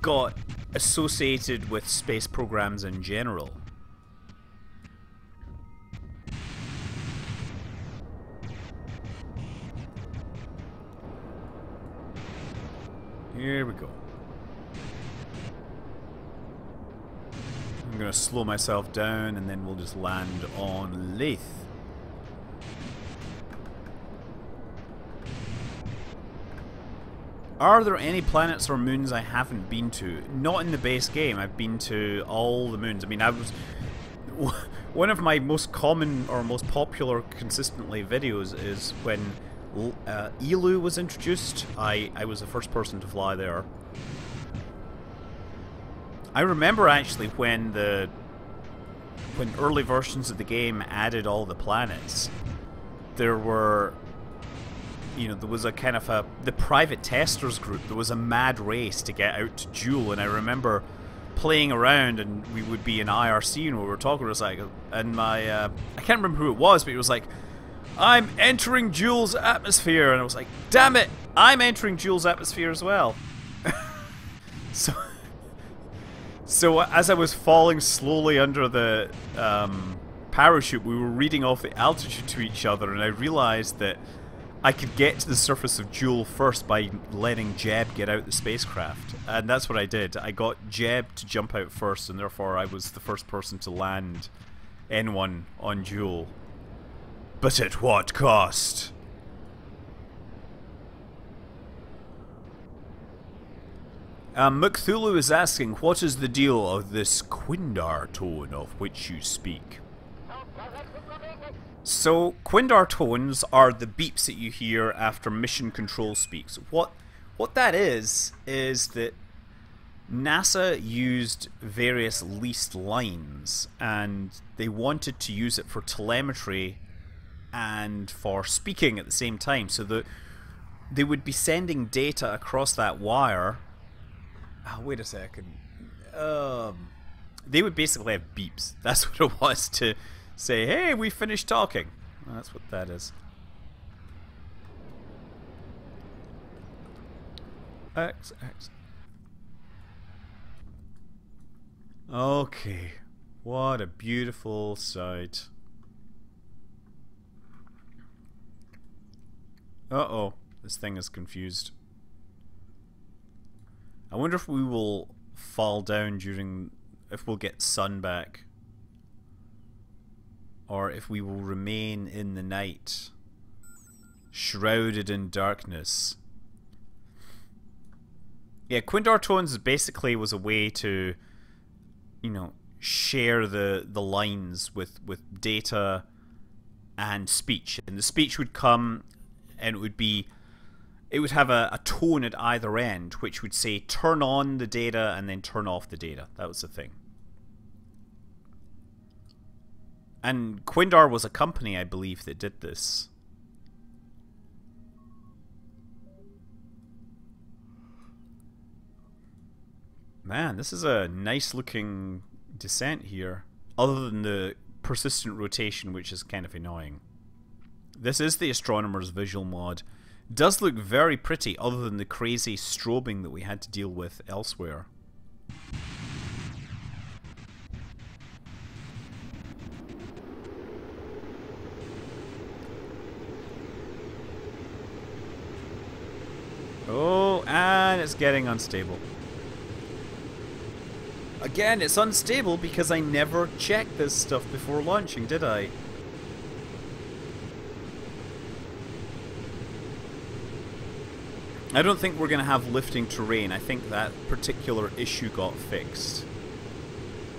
got associated with space programs in general. Here we go. I'm gonna slow myself down and then we'll just land on Lathe. Are there any planets or moons I haven't been to? Not in the base game. I've been to all the moons. I mean, I was... One of my most common or most popular consistently videos is when Elu was introduced. I was the first person to fly there. I remember actually when early versions of the game added all the planets, there were, you know, there was a kind of the private testers group. There was a mad race to get out to Jewel, and I remember playing around, and we would be in IRC, and we were talking. It was like, and my I can't remember who it was, but it was like, I'm entering Jewel's atmosphere, and I was like, damn it, I'm entering Jewel's atmosphere as well. So as I was falling slowly under the parachute, we were reading off the altitude to each other, and I realized that I could get to the surface of Jewel first by letting Jeb get out the spacecraft. And that's what I did. I got Jeb to jump out first, and therefore I was the first person to land N1 on Jewel. But at what cost? Mcthulhu is asking, what is the deal of this Quindar tone of which you speak? So, Quindar tones are the beeps that you hear after mission control speaks. What that is that NASA used various leased lines, and they wanted to use it for telemetry and for speaking at the same time. So they would be sending data across that wire. Oh, wait a second. They would basically have beeps. That's what it was to say, hey, we finished talking. Well, that's what that is. X. Okay. What a beautiful sight. Uh-oh. This thing is confused. I wonder if we will fall down during... if we'll get sun back. Or if we will remain in the night, shrouded in darkness. Yeah, Quindar tones basically was a way to, you know, share the lines with data and speech. And the speech would come, and it would have a tone at either end, which would say turn on the data and then turn off the data. That was the thing. And Quindar was a company, I believe, that did this. Man, this is a nice looking descent here. Other than the persistent rotation, which is kind of annoying. This is the Astronomer's Visual mod. Does look very pretty, other than the crazy strobing that we had to deal with elsewhere. Oh, and it's getting unstable. Again, it's unstable because I never checked this stuff before launching, did I? I don't think we're going to have lifting terrain. I think that particular issue got fixed.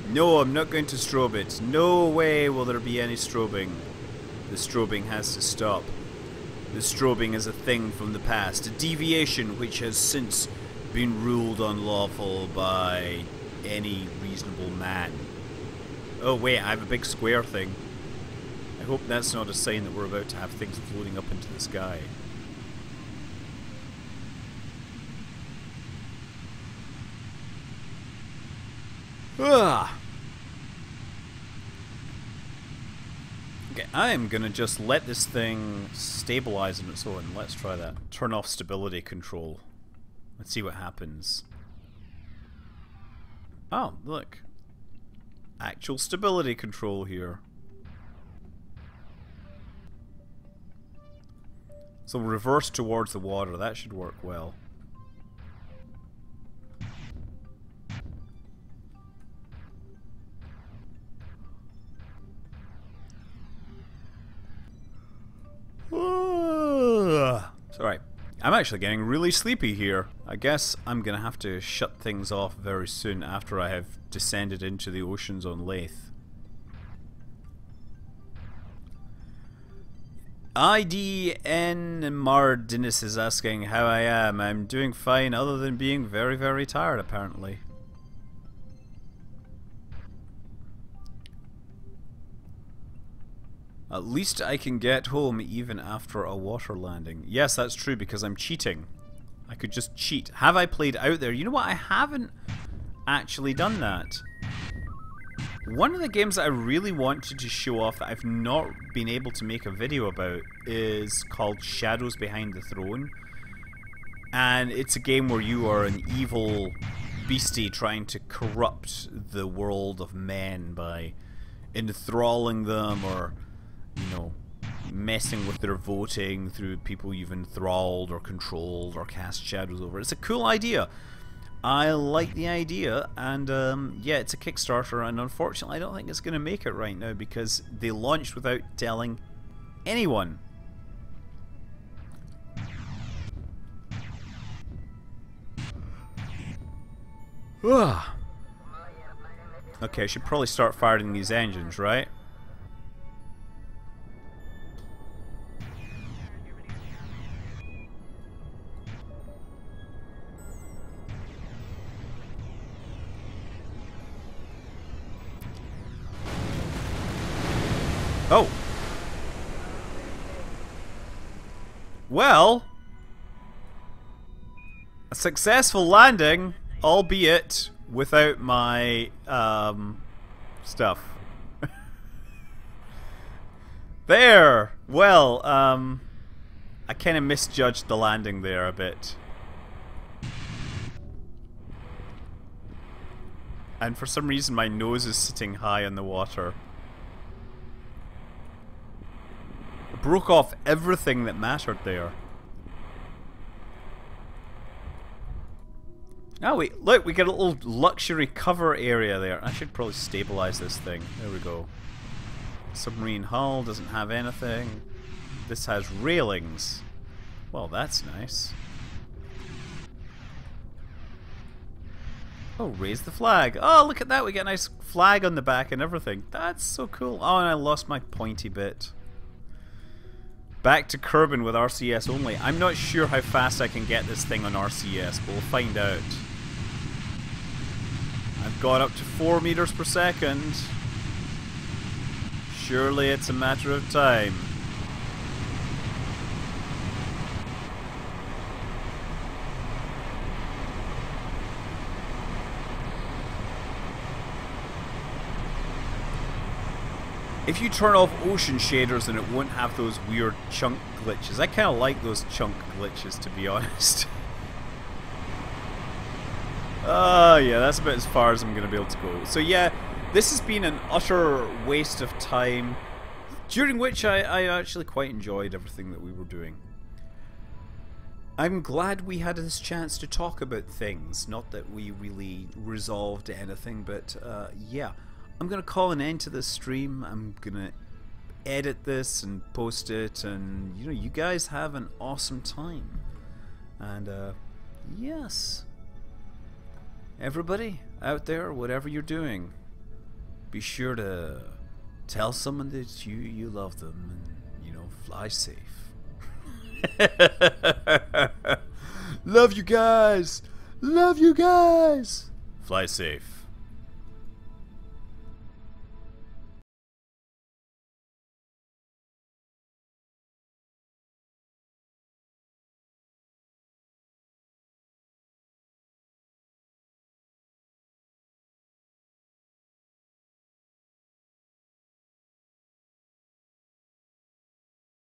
No, I'm not going to strobe it. No way will there be any strobing. The strobing has to stop. The strobing is a thing from the past, a deviation which has since been ruled unlawful by any reasonable man. Oh wait, I have a big square thing. I hope that's not a sign that we're about to have things floating up into the sky. Ah. Okay, I am gonna just let this thing stabilize on its own. Let's try that. Turn off stability control. Let's see what happens. Oh, look. Actual stability control here. So reverse towards the water. That should work well. Alright, I'm actually getting really sleepy here. I guess I'm gonna have to shut things off very soon after I have descended into the oceans on Lathe. IDN Mardinus is asking how I am. I'm doing fine other than being very, very tired apparently. At least I can get home even after a water landing. Yes, that's true because I'm cheating. I could just cheat. Have I played out there? You know what? I haven't actually done that. One of the games that I really wanted to show off that I've not been able to make a video about is called Shadows Behind the Throne. And it's a game where you are an evil beastie trying to corrupt the world of men by enthralling them or, you know, messing with their voting through people you've enthralled or controlled or cast shadows over. It's a cool idea. I like the idea, and yeah, it's a Kickstarter, and unfortunately I don't think it's going to make it right now because they launched without telling anyone. Okay, I should probably start firing these engines, right? Oh. Well, a successful landing, albeit without my stuff. There. Well, I kind of misjudged the landing there a bit. And for some reason my nose is sitting high in the water. Broke off everything that mattered there. Oh wait, look, we got a little luxury cover area there. I should probably stabilize this thing. There we go. Submarine hull doesn't have anything. This has railings. Well, that's nice. Oh, raise the flag. Oh, look at that, we got a nice flag on the back and everything. That's so cool. Oh, and I lost my pointy bit. Back to Kerbin with RCS only. I'm not sure how fast I can get this thing on RCS, but we'll find out. I've got up to 4 meters per second. Surely it's a matter of time. If you turn off ocean shaders, then it won't have those weird chunk glitches. I kind of like those chunk glitches, to be honest. Yeah, that's about as far as I'm going to be able to go. So yeah, this has been an utter waste of time, during which I actually quite enjoyed everything that we were doing. I'm glad we had this chance to talk about things, not that we really resolved anything, but yeah. I'm going to call an end to this stream. I'm going to edit this and post it, and you know, you guys have an awesome time. And yes, everybody out there, whatever you're doing, be sure to tell someone that you love them, and you know, fly safe. Love you guys. Love you guys. Fly safe.